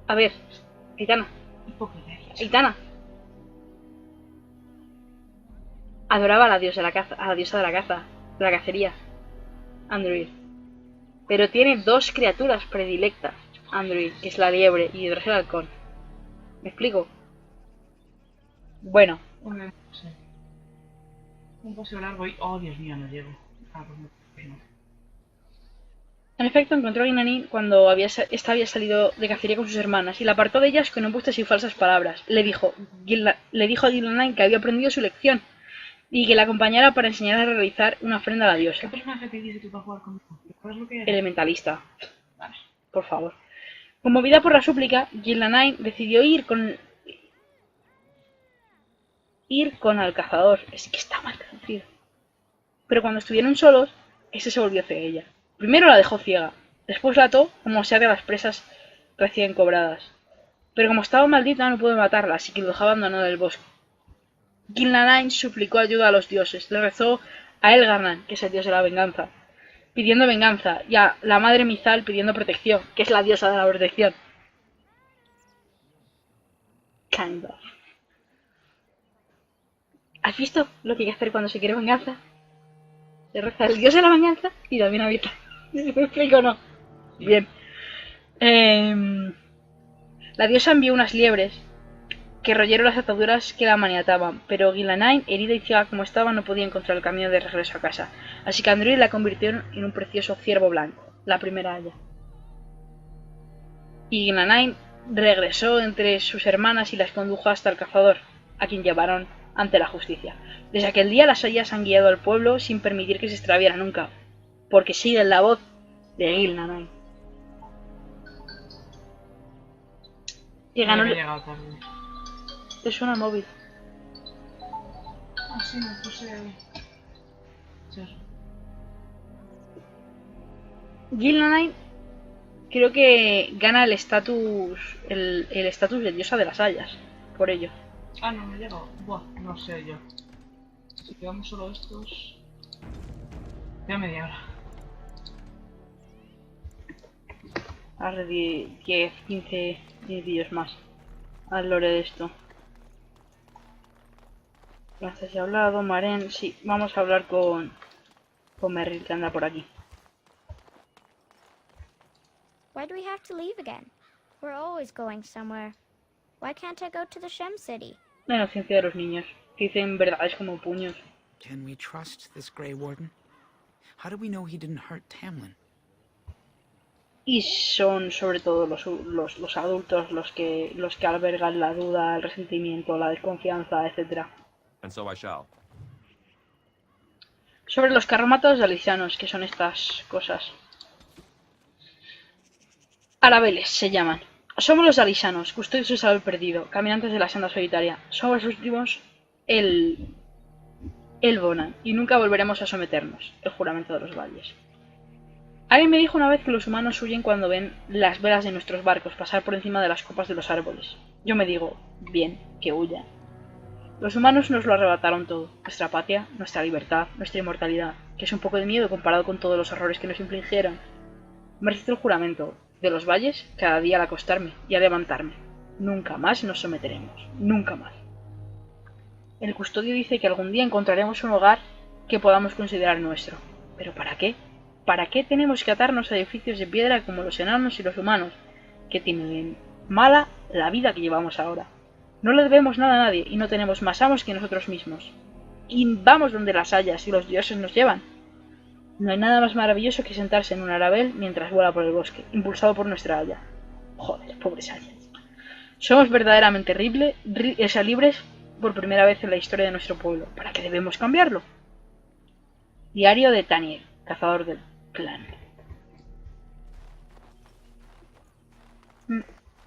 A ver, Aitana, Hipócrita. Adoraba a la diosa de la caza, de la cacería, Andruid. Pero tiene dos criaturas predilectas, Andruid, que es la liebre y el halcón. ¿Me explico? Bueno. Sí. Un paseo largo y... Oh, Dios mío, no llego. Ah, pues no. En efecto, encontró a Gilnain cuando esta había salido de cacería con sus hermanas, y la apartó de ellas con embustes y falsas palabras. Le dijo a Gilnain que había aprendido su lección, y que la acompañara para enseñar a realizar una ofrenda a la diosa. ¿Qué personaje te dice tú para jugar conmigo? ¿Recuerdas lo que era? Elementalista. Vale. Por favor. Conmovida por la súplica, Gilnain decidió ir con el cazador. Es que está mal traducido. Pero cuando estuvieron solos, ese se volvió hacia ella. Primero la dejó ciega, después la ató como se hace a las presas recién cobradas. Pero como estaba maldita no pudo matarla, así que lo dejó abandonado en el bosque. Gilnain suplicó ayuda a los dioses, le rezó a Elgarnan, que es el dios de la venganza, pidiendo venganza, y a la madre Mizal pidiendo protección, que es la diosa de la protección. Kind of. ¿Has visto lo que hay que hacer cuando se quiere venganza? Se reza al dios de la venganza y también a Mizal. ¿Me explico o no? Bien. La diosa envió unas liebres que royeron las ataduras que la maniataban, pero Gilnain, herida y ciega como estaba, no podía encontrar el camino de regreso a casa, así que Andruid la convirtió en un precioso ciervo blanco, la primera haya. Y Gilnain regresó entre sus hermanas y las condujo hasta el cazador, a quien llevaron ante la justicia. Desde aquel día las hayas han guiado al pueblo sin permitir que se extraviara nunca, porque siguen la voz de Gilnain. Que ganó... Te suena el móvil. Ah, sí, me puse... Gillanine creo que gana el estatus de diosa de las hayas por ello. Ah, no me llego. Buah, no sé yo. Si quedamos solo estos... Ya media hora. Ahora 10, 15 vídeos más al lore de esto. Lanzas ya hablado, Maren, sí, vamos a hablar con Merrill que anda por aquí. Why do we have to leave again? We're always going somewhere. Why can't I go to the Shem City? La inocencia de los niños, que dicen verdades como puños. Can we trust this Grey Warden? How do we know he didn't hurt Tamlin? Y son sobre todo los adultos los que albergan la duda, el resentimiento, la desconfianza, etc. And so I shall. Sobre los carromatos alicianos, que son estas cosas. Arabeles se llaman. Somos los alisanos, custodios del saber perdido, caminantes de la senda solitaria. Somos los últimos el Bonan, y nunca volveremos a someternos. El juramento de los valles. Alguien me dijo una vez que los humanos huyen cuando ven las velas de nuestros barcos pasar por encima de las copas de los árboles. Yo me digo, bien, que huyan. Los humanos nos lo arrebataron todo. Nuestra patria, nuestra libertad, nuestra inmortalidad, que es un poco de miedo comparado con todos los horrores que nos infligieron. Me recito el juramento de los valles cada día al acostarme y al levantarme. Nunca más nos someteremos. Nunca más. El custodio dice que algún día encontraremos un hogar que podamos considerar nuestro. ¿Pero para qué? ¿Para qué tenemos que atarnos a edificios de piedra como los enanos y los humanos, que tienen mala la vida que llevamos ahora? No le debemos nada a nadie y no tenemos más amos que nosotros mismos. Y vamos donde las hayas y los dioses nos llevan. No hay nada más maravilloso que sentarse en un arabel mientras vuela por el bosque, impulsado por nuestra haya. Joder, pobres hayas. Somos verdaderamente libres por primera vez en la historia de nuestro pueblo. ¿Para qué debemos cambiarlo? Diario de Taniel, cazador del clan.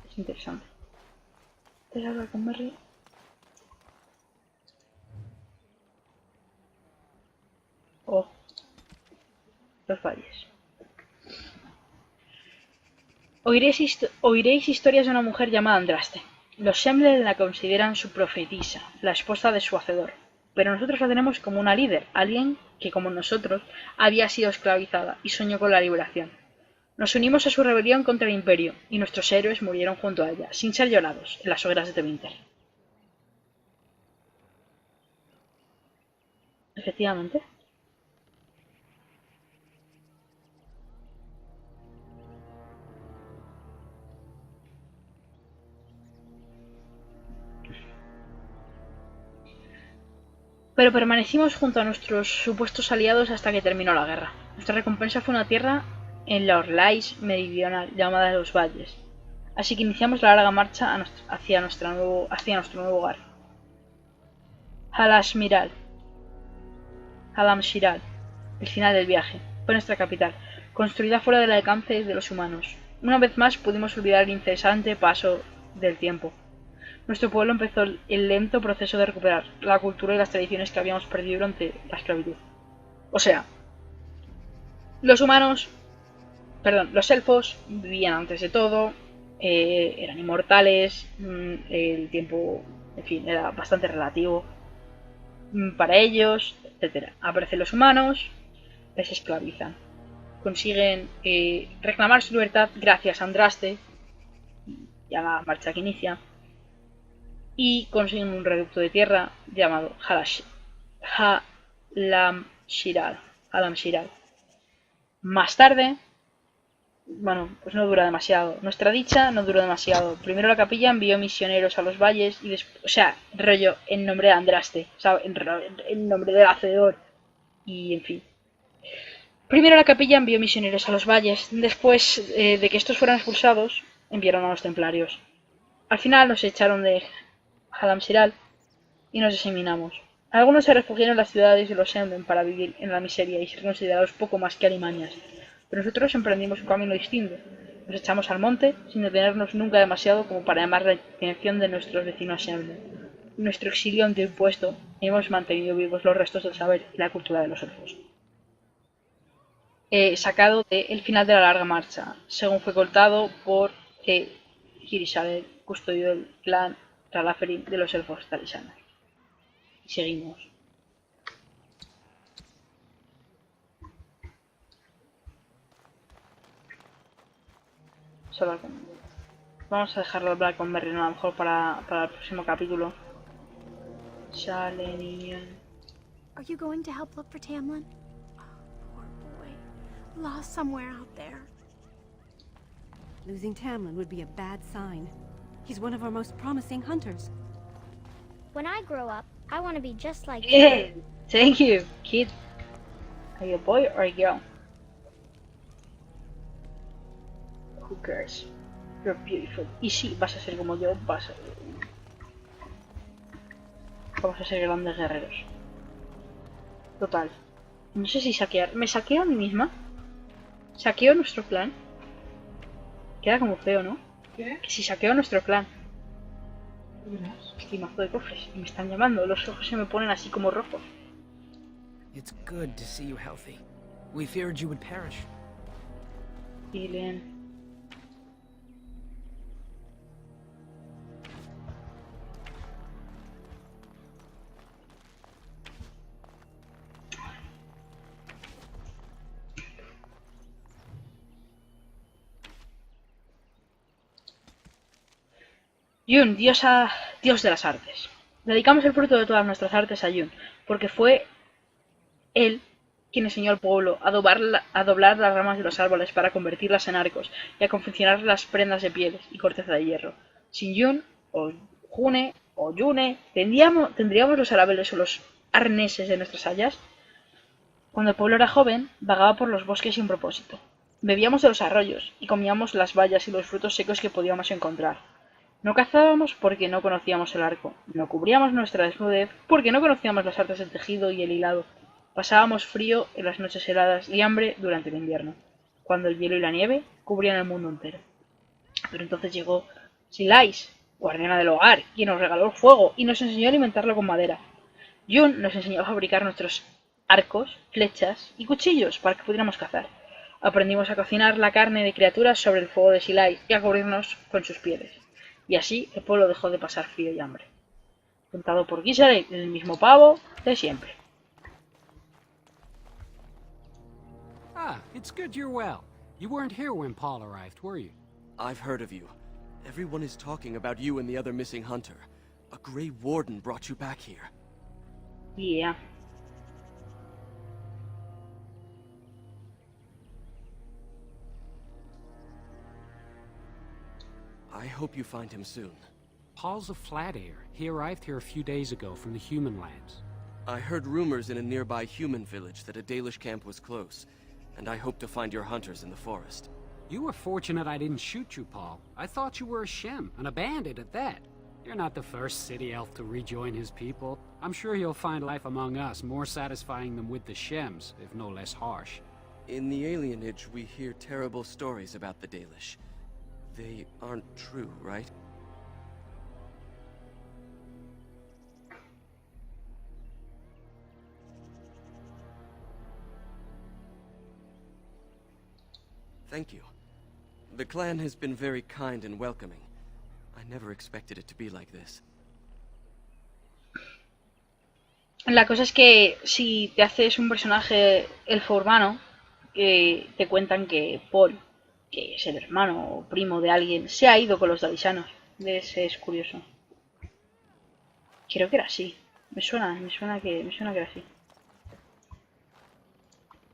Es interesante. ¿Te has hablado con Merry? Oh. Los valles. Oiréis historias de una mujer llamada Andraste. Los Shemlen la consideran su profetisa, la esposa de su hacedor. Pero nosotros la tenemos como una líder, alguien que, como nosotros, había sido esclavizada y soñó con la liberación. Nos unimos a su rebelión contra el Imperio, y nuestros héroes murieron junto a ella, sin ser llorados, en las hogueras de Tevinter. Efectivamente. Pero permanecimos junto a nuestros supuestos aliados hasta que terminó la guerra. Nuestra recompensa fue una tierra en la Orlais meridional, llamada Los Valles. Así que iniciamos la larga marcha hacia nuestro nuevo hogar. Halamshiral, el final del viaje, fue nuestra capital, construida fuera del alcance de los humanos. Una vez más pudimos olvidar el incesante paso del tiempo. Nuestro pueblo empezó el lento proceso de recuperar la cultura y las tradiciones que habíamos perdido durante la esclavitud. O sea, los elfos vivían antes de todo, eran inmortales, el tiempo, en fin, era bastante relativo para ellos, etc. Aparecen los humanos, les esclavizan. Consiguen reclamar su libertad gracias a Andraste, ya la marcha que inicia, y consiguen un reducto de tierra llamado Halamshiral. Más tarde, bueno, pues no dura demasiado. Nuestra dicha no duró demasiado. Primero la capilla envió misioneros a los valles y después, o sea, rollo en nombre de Andraste, ¿sabes? En nombre del hacedor. Y en fin. Primero la capilla envió misioneros a los valles. Después de que estos fueran expulsados, enviaron a los templarios. Al final nos echaron de Halamshiral y nos diseminamos. Algunos se refugiaron en las ciudades de los Shemlen para vivir en la miseria y ser considerados poco más que alimañas. Pero nosotros emprendimos un camino distinto. Nos echamos al monte sin detenernos nunca demasiado como para llamar la atención de nuestros vecinos Shemlen. Nuestro exilio ante impuesto hemos mantenido vivos los restos del saber y la cultura de los elfos. sacado del final de la larga marcha, según fue contado por Kirisal, el custodio del clan Ralaferin de los elfos talisanos. Y seguimos. Vamos a dejarlo hablar con Merlin a lo mejor para el próximo capítulo. Shalenian. Are you going to help look for Tamlin? Oh, poor boy. Lost somewhere out there. Losing Tamlin would be a bad sign. He's one of our most promising hunters. When I grow up, I want to be just like Yeah, thank you, kid. Are you a boy or a girl? Who cares? You're beautiful. Y sí, vas a ser como yo, vamos a ser grandes guerreros. Total. No sé si saquear. ¿Me saqueo a mí misma? ¿Saqueo nuestro clan? Queda como feo, ¿no? ¿Qué? Que si saqueo nuestro clan. ¿Qué verás? Estoy mazo de cofres y me están llamando. Los ojos se me ponen así como rojos. It's good to see you healthy. We feared you would perish. Bien. Yun, dios de las artes. Dedicamos el fruto de todas nuestras artes a Yun, porque fue él quien enseñó al pueblo a doblar las ramas de los árboles para convertirlas en arcos y a confeccionar las prendas de pieles y corteza de hierro. Sin Yun, o June, o Yune, ¿tendríamos los arabeles o los arneses de nuestras sayas? Cuando el pueblo era joven, vagaba por los bosques sin propósito. Bebíamos de los arroyos y comíamos las bayas y los frutos secos que podíamos encontrar. No cazábamos porque no conocíamos el arco, no cubríamos nuestra desnudez porque no conocíamos las artes del tejido y el hilado. Pasábamos frío en las noches heladas y hambre durante el invierno, cuando el hielo y la nieve cubrían el mundo entero. Pero entonces llegó Silais, guardiana del hogar, quien nos regaló el fuego y nos enseñó a alimentarlo con madera. Yun nos enseñó a fabricar nuestros arcos, flechas y cuchillos para que pudiéramos cazar. Aprendimos a cocinar la carne de criaturas sobre el fuego de Silais y a cubrirnos con sus pieles. Y así el pueblo dejó de pasar frío y hambre. Contado por Giselle, el mismo pavo de siempre. Ah, it's good you're well. You weren't here when Paul arrived, were you? I've heard of you. Everyone is talking about you and the other missing hunter. A Grey Warden brought you back here. Yeah. I hope you find him soon. Paul's a Flat-Air. He arrived here a few days ago from the human lands. I heard rumors in a nearby human village that a Dalish camp was close, and I hope to find your hunters in the forest. You were fortunate I didn't shoot you, Paul. I thought you were a Shem, and a bandit at that. You're not the first city elf to rejoin his people. I'm sure you'll find life among us more satisfying than with the Shems, if no less harsh. In the alienage, we hear terrible stories about the Dalish. They aren't true, right? Thank you. The clan has been very kind and welcoming. I never expected it to be like this. La cosa es que si te haces un personaje elfo urbano, te cuentan que Paul, que es el hermano o primo de alguien, se ha ido con los dalisanos. Es curioso. Creo que era así. Me suena que era así.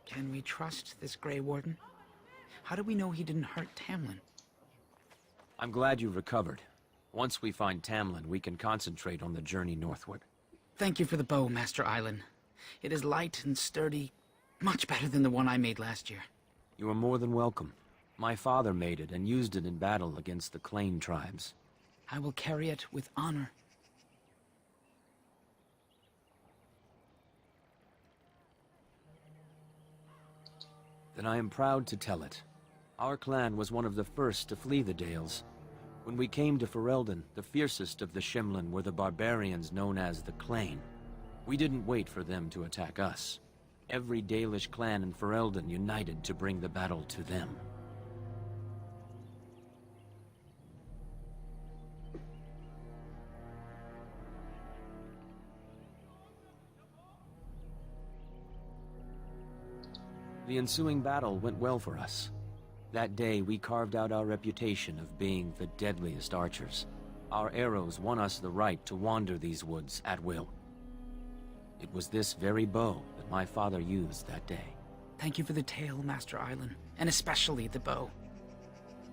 Can we trust this Grey Warden? How do we know he didn't hurt Tamlin? I'm glad you recovered. Once we find Tamlin, we can concentrate on the journey northward. Thank you for the bow, Master Island. It is light and sturdy, much better than the one I made last year. You are more than welcome. My father made it and used it in battle against the Clane tribes. I will carry it with honor. Then I am proud to tell it. Our clan was one of the first to flee the Dales. When we came to Ferelden, the fiercest of the Shimlin were the barbarians known as the Clane. We didn't wait for them to attack us. every Dalish clan in Ferelden united to bring the battle to them. The ensuing battle went well for us. That day, we carved out our reputation of being the deadliest archers. Our arrows won us the right to wander these woods at will. It was this very bow that my father used that day. Thank you for the tale, Master Island, and especially the bow.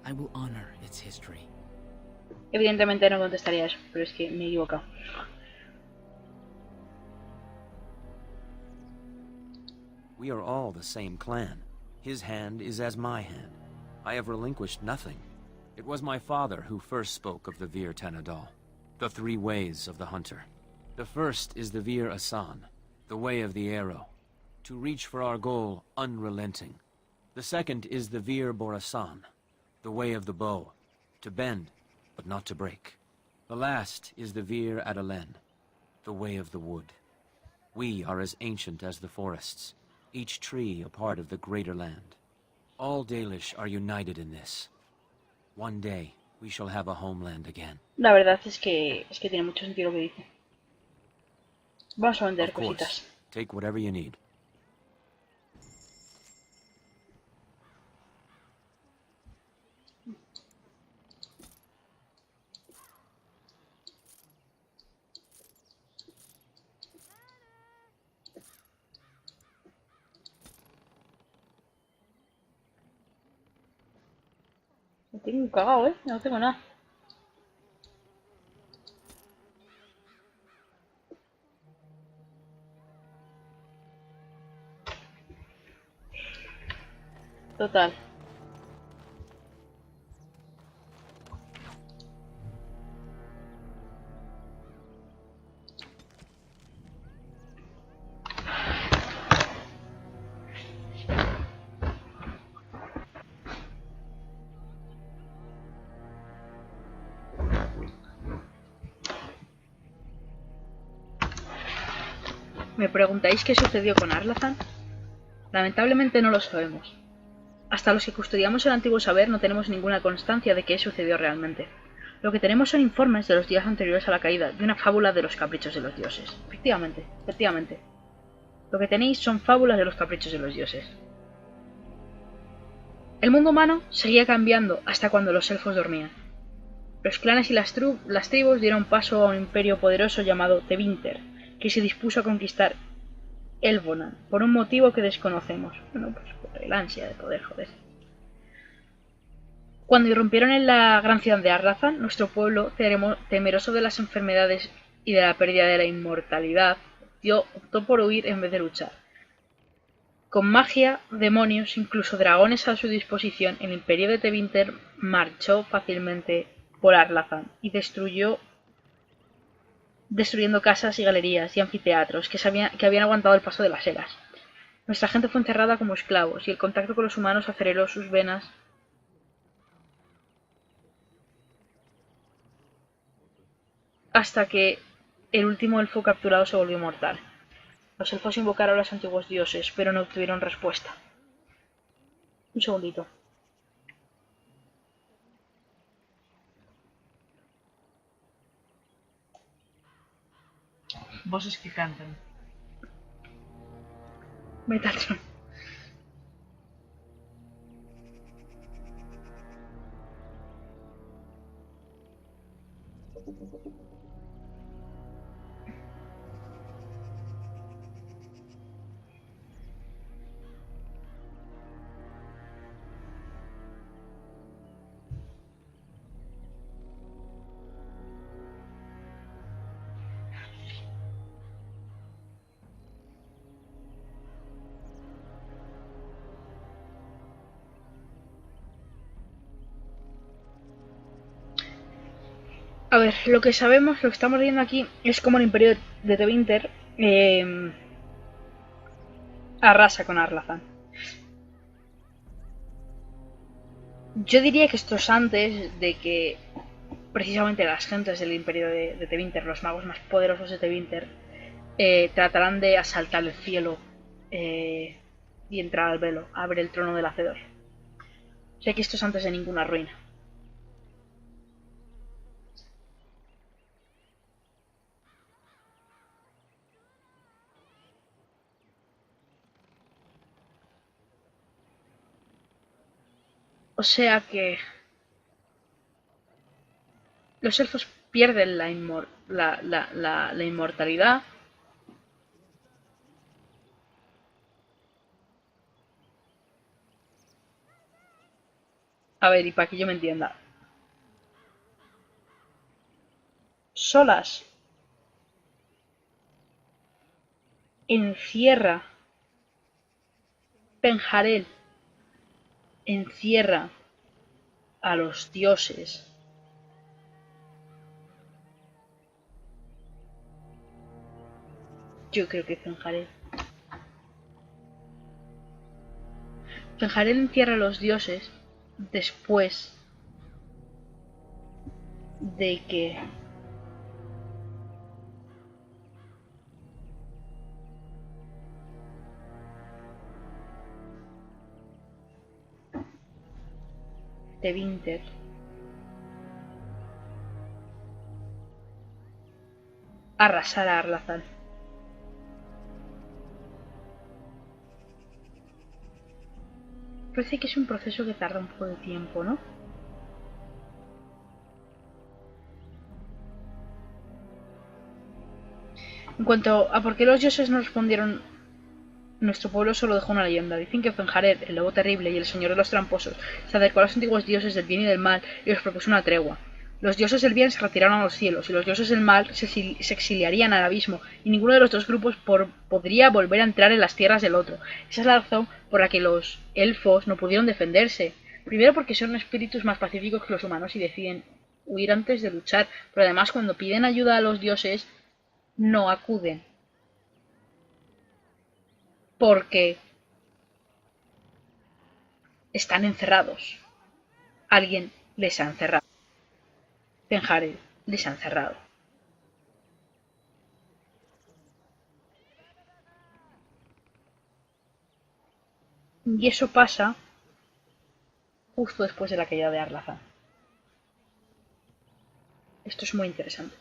I will honor its history. Evidentemente no contestaría eso, pero es que me he equivocado. We are all the same clan. His hand is as my hand. I have relinquished nothing. It was my father who first spoke of the Vir Tanadal, the three ways of the hunter. The first is the Vir Asan, the way of the arrow, to reach for our goal unrelenting. The second is the Vir Borasan, the way of the bow, to bend, but not to break. The last is the Vir Adalen, the way of the wood. We are as ancient as the forests, each tree a part of the greater land. All Dalish are united in this. One day, we shall have a homeland again. La verdad es que tiene mucho sentido lo que dice. Vamos a vender Of course. cositas. Take whatever you need. Me tengo cagado, no tengo nada. Total. ¿Me preguntáis qué sucedió con Arlathan? Lamentablemente no lo sabemos. Hasta los que custodiamos el antiguo saber no tenemos ninguna constancia de qué sucedió realmente. Lo que tenemos son informes de los días anteriores a la caída, de una fábula de los caprichos de los dioses. Efectivamente. Lo que tenéis son fábulas de los caprichos de los dioses. El mundo humano seguía cambiando hasta cuando los elfos dormían. Los clanes y las tribus dieron paso a un imperio poderoso llamado Tevinter, que se dispuso a conquistar Elvonan, por un motivo que desconocemos. Bueno, pues por el ansia de poder, joder. Cuando irrumpieron en la gran ciudad de Arlathan, nuestro pueblo, temeroso de las enfermedades y de la pérdida de la inmortalidad, optó por huir en vez de luchar. Con magia, demonios, incluso dragones a su disposición, el imperio de Tevinter marchó fácilmente por Arlathan y destruyendo casas y galerías y anfiteatros que habían aguantado el paso de las eras. Nuestra gente fue encerrada como esclavos y el contacto con los humanos aceleró sus venas hasta que el último elfo capturado se volvió mortal. Los elfos invocaron a los antiguos dioses, pero no obtuvieron respuesta. Un segundito. Voces que cantan. Metatron. A ver, lo que sabemos, lo que estamos viendo aquí es como el imperio de Tevinter arrasa con Arlathan. Yo diría que esto es antes de que precisamente las gentes del imperio de Tevinter, los magos más poderosos de Tevinter, tratarán de asaltar el cielo y entrar al velo, a ver el trono del hacedor. O sea que esto es antes de ninguna ruina. O sea que los elfos pierden la inmortalidad. A ver, y para que yo me entienda. Solas encierra Penjarel, encierra a los dioses. Yo creo que Penjarel encierra a los dioses después de que Tevinter arrasara a Arlazán. Parece que es un proceso que tarda un poco de tiempo, ¿no? En cuanto a por qué los dioses no respondieron, nuestro pueblo solo dejó una leyenda. Dicen que Fenjared, el lobo terrible y el señor de los tramposos, se acercó a los antiguos dioses del bien y del mal y les propuso una tregua. Los dioses del bien se retiraron a los cielos y los dioses del mal se exiliarían al abismo y ninguno de los dos grupos podría volver a entrar en las tierras del otro. Esa es la razón por la que los elfos no pudieron defenderse. Primero porque son espíritus más pacíficos que los humanos y deciden huir antes de luchar, pero además cuando piden ayuda a los dioses no acuden. Porque están encerrados. Alguien les ha encerrado. Penjarel les ha encerrado. Y eso pasa justo después de la caída de Arlazán. Esto es muy interesante.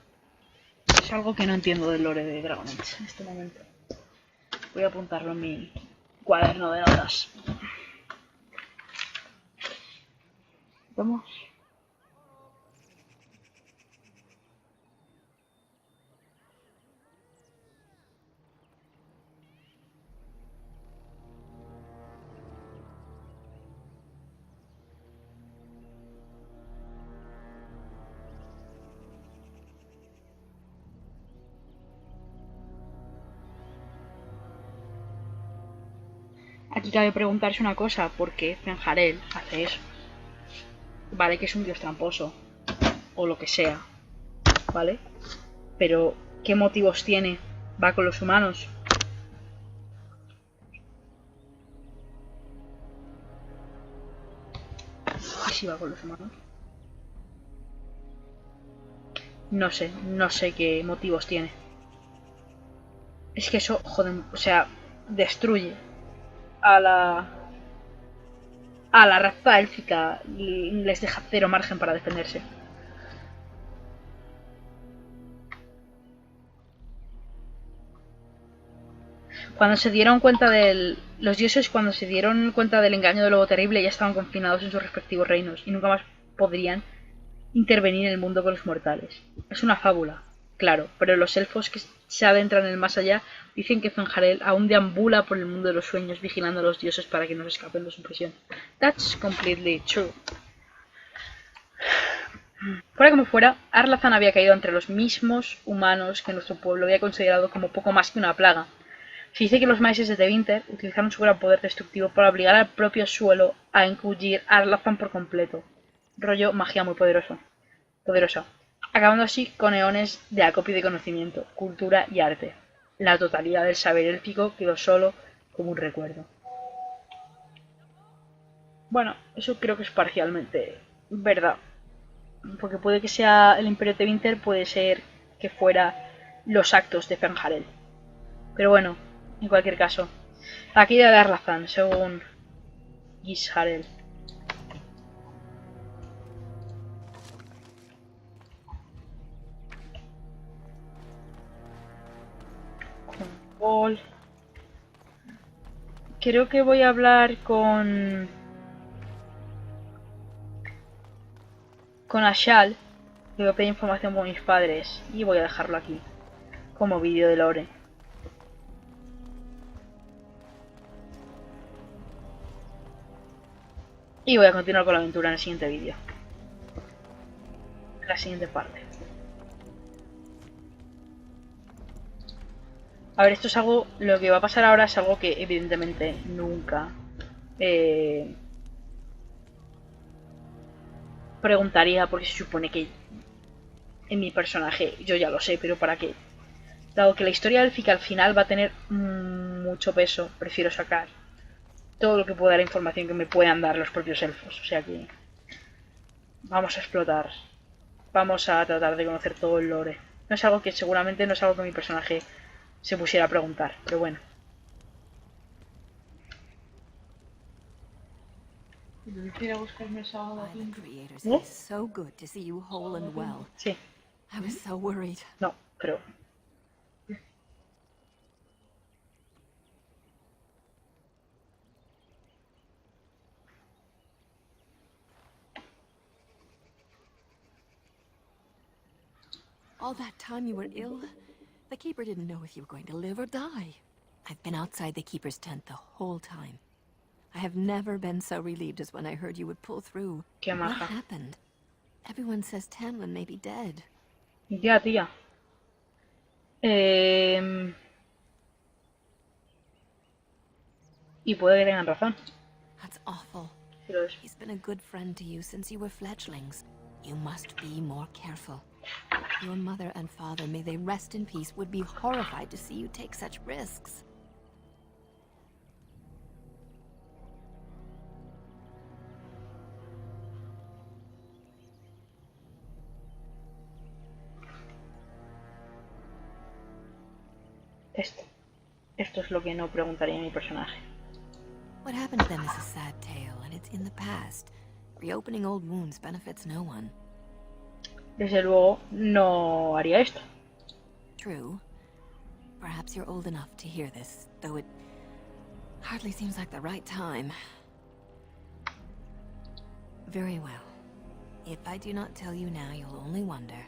Es algo que no entiendo del lore de Dragon Age en este momento. Voy a apuntarlo en mi cuaderno de notas. Vamos. Aquí cabe preguntarse una cosa, ¿por qué Fenjarel hace eso? Vale que es un dios tramposo, o lo que sea, ¿vale? Pero, ¿qué motivos tiene? ¿Va con los humanos? ¿Y si va con los humanos? No sé qué motivos tiene. Es que eso, joder, o sea, destruye a la raza élfica y les deja cero margen para defenderse. Cuando se dieron cuenta los dioses, cuando se dieron cuenta del engaño del lobo terrible, ya estaban confinados en sus respectivos reinos y nunca más podrían intervenir en el mundo con los mortales. Es una fábula, claro, pero los elfos que se adentran en el más allá dicen que Fenjarel aún deambula por el mundo de los sueños vigilando a los dioses para que no se escapen de su prisión. That's completely true. Fuera como fuera, Arlazán había caído entre los mismos humanos que nuestro pueblo había considerado como poco más que una plaga. Se dice que los maestres de Tevinter utilizaron su gran poder destructivo para obligar al propio suelo a engullir a Arlazán por completo. Rollo magia muy poderosa. Acabando así con eones de acopio de conocimiento, cultura y arte. La totalidad del saber élfico quedó solo como un recuerdo. Bueno, eso creo que es parcialmente verdad. Porque puede que sea el Imperio Tevinter, puede ser que fuera los actos de Fenjarel. Pero bueno, en cualquier caso, Aquí debe dar razón, según Gisharel. Paul. Creo que voy a hablar con Ashal. Le voy a pedir información por mis padres y voy a dejarlo aquí como vídeo de Lore. Y voy a continuar con la aventura en el siguiente vídeo. En la siguiente parte. A ver, esto es algo... Lo que va a pasar ahora es algo que evidentemente nunca... preguntaría, porque se supone que en mi personaje yo ya lo sé, pero ¿para qué? Dado que la historia élfica al final va a tener mucho peso, prefiero sacar todo lo que pueda, la información que me puedan dar los propios elfos. O sea que vamos a explotar, vamos a tratar de conocer todo el lore. No es algo que seguramente no es algo que mi personaje se pusiera a preguntar, pero bueno. Ir a buscarme el sábado a tiempo. ¿No? So good to see you whole and well. Sí. I was so worried. No, pero... All that time you were ill, the Keeper didn't know if you were going to live or die. I've been outside the Keeper's tent the whole time. I have never been so relieved as when I heard you would pull through. Qué What maja. happened? Everyone says Tamlin may be dead. Ya, tía. Y puede que tengan razón. That's awful. Pero es... He's been a good friend to you since you were fledglings. You must be more careful. Your mother and father, may they rest in peace, would be horrified to see you take such risks. Esto es lo que no preguntaría a mi personaje. What happened to them is a sad tale, and it's in the past. Reopening old wounds benefits no one. Desde luego, no haría esto. True. Perhaps you're old enough to hear this, though it hardly seems like the right time. Very well. If I do not tell you now, you'll only wonder.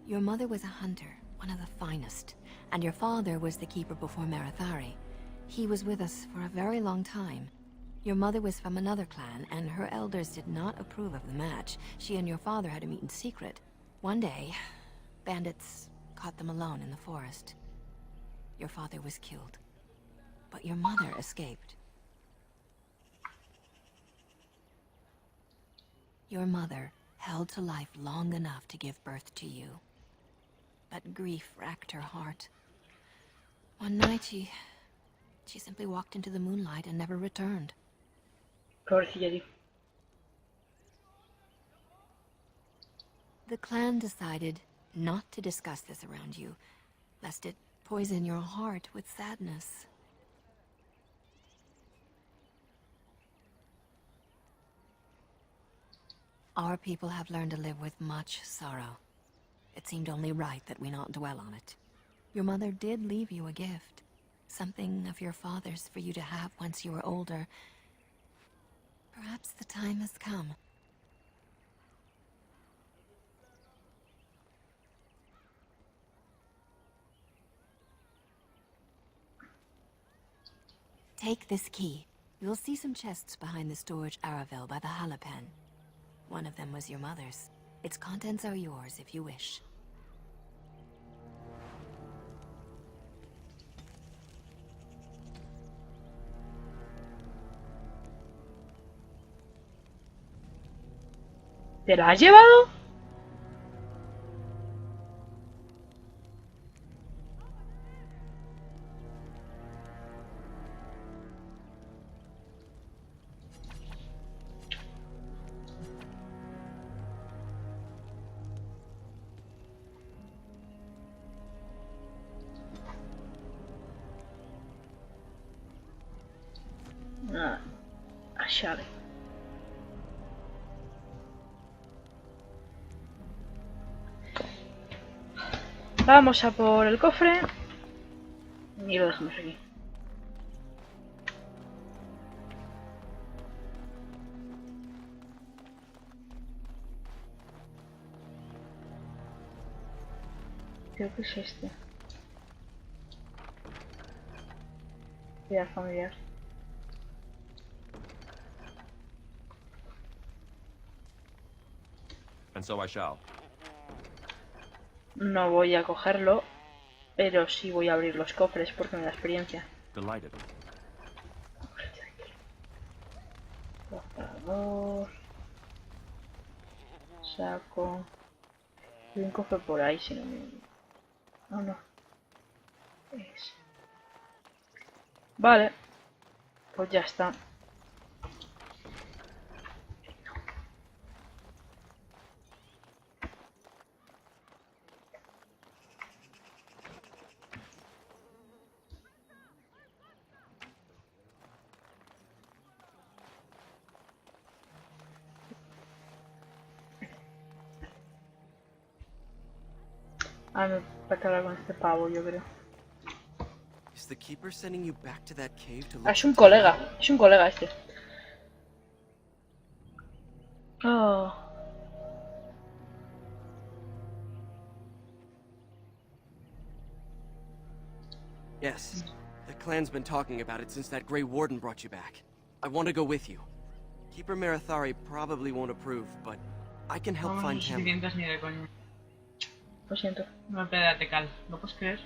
Your mother was a hunter, one of the finest, and your father was the keeper before Marathari. He was with us for a very long time. Your mother was from another clan, and her elders did not approve of the match. She and your father had to meet in secret. One day, bandits caught them alone in the forest. Your father was killed, but your mother escaped. Your mother held to life long enough to give birth to you. But grief racked her heart. One night she simply walked into the moonlight and never returned. Pobrecilla, tío. The clan decided not to discuss this around you, lest it poison your heart with sadness. Our people have learned to live with much sorrow. It seemed only right that we not dwell on it. Your mother did leave you a gift. Something of your father's for you to have once you are older. Perhaps the time has come. Take this key. You'll see some chests behind the storage Aravel by the Halapen. One of them was your mother's. Its contents are yours if you wish. ¿Te la has llevado? Chale. Vamos a por el cofre. Y lo dejamos aquí. Creo que es este. Vida familiar. And so I shall. No voy a cogerlo, pero sí voy a abrir los cofres porque me da experiencia. Delighted. Cofrador. Saco. Hay un cofre por ahí, si no me... No, no. Es... Vale. Pues ya está. Ah, me va a hablar con este pavo, yo creo. Is the keeper sending you back to that cave to Ah, look es un colega este. Oh. Yes. The clan's been talking about it since that Grey Warden brought you back. I want to go with you. Keeper Marathari probably won't approve, but I can help No find los Tamlin. suficientes ni de coña. Lo siento. Una pedra de cal. ¿Lo puedes creer?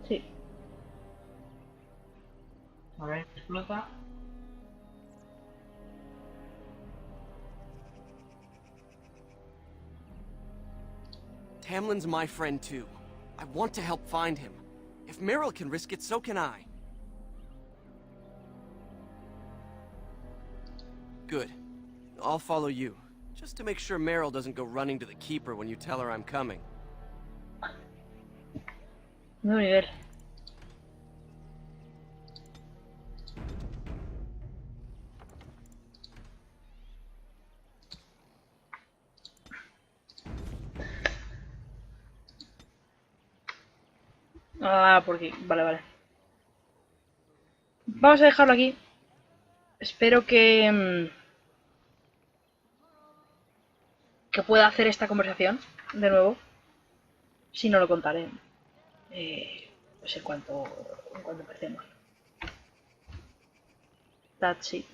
Sí. A ver, explota. Tamlin's my friend too. I want to help find him. If Meryl can risk it, so can I. Good. I'll follow you. Just to make sure Meryl doesn't go running to the Keeper when you tell her I'm coming. Nuevo nivel. Ah, porque... Vale. Vamos a dejarlo aquí. Espero que... que pueda hacer esta conversación de nuevo. Si no, lo contaré. Pues en cuanto empecemos. That's it.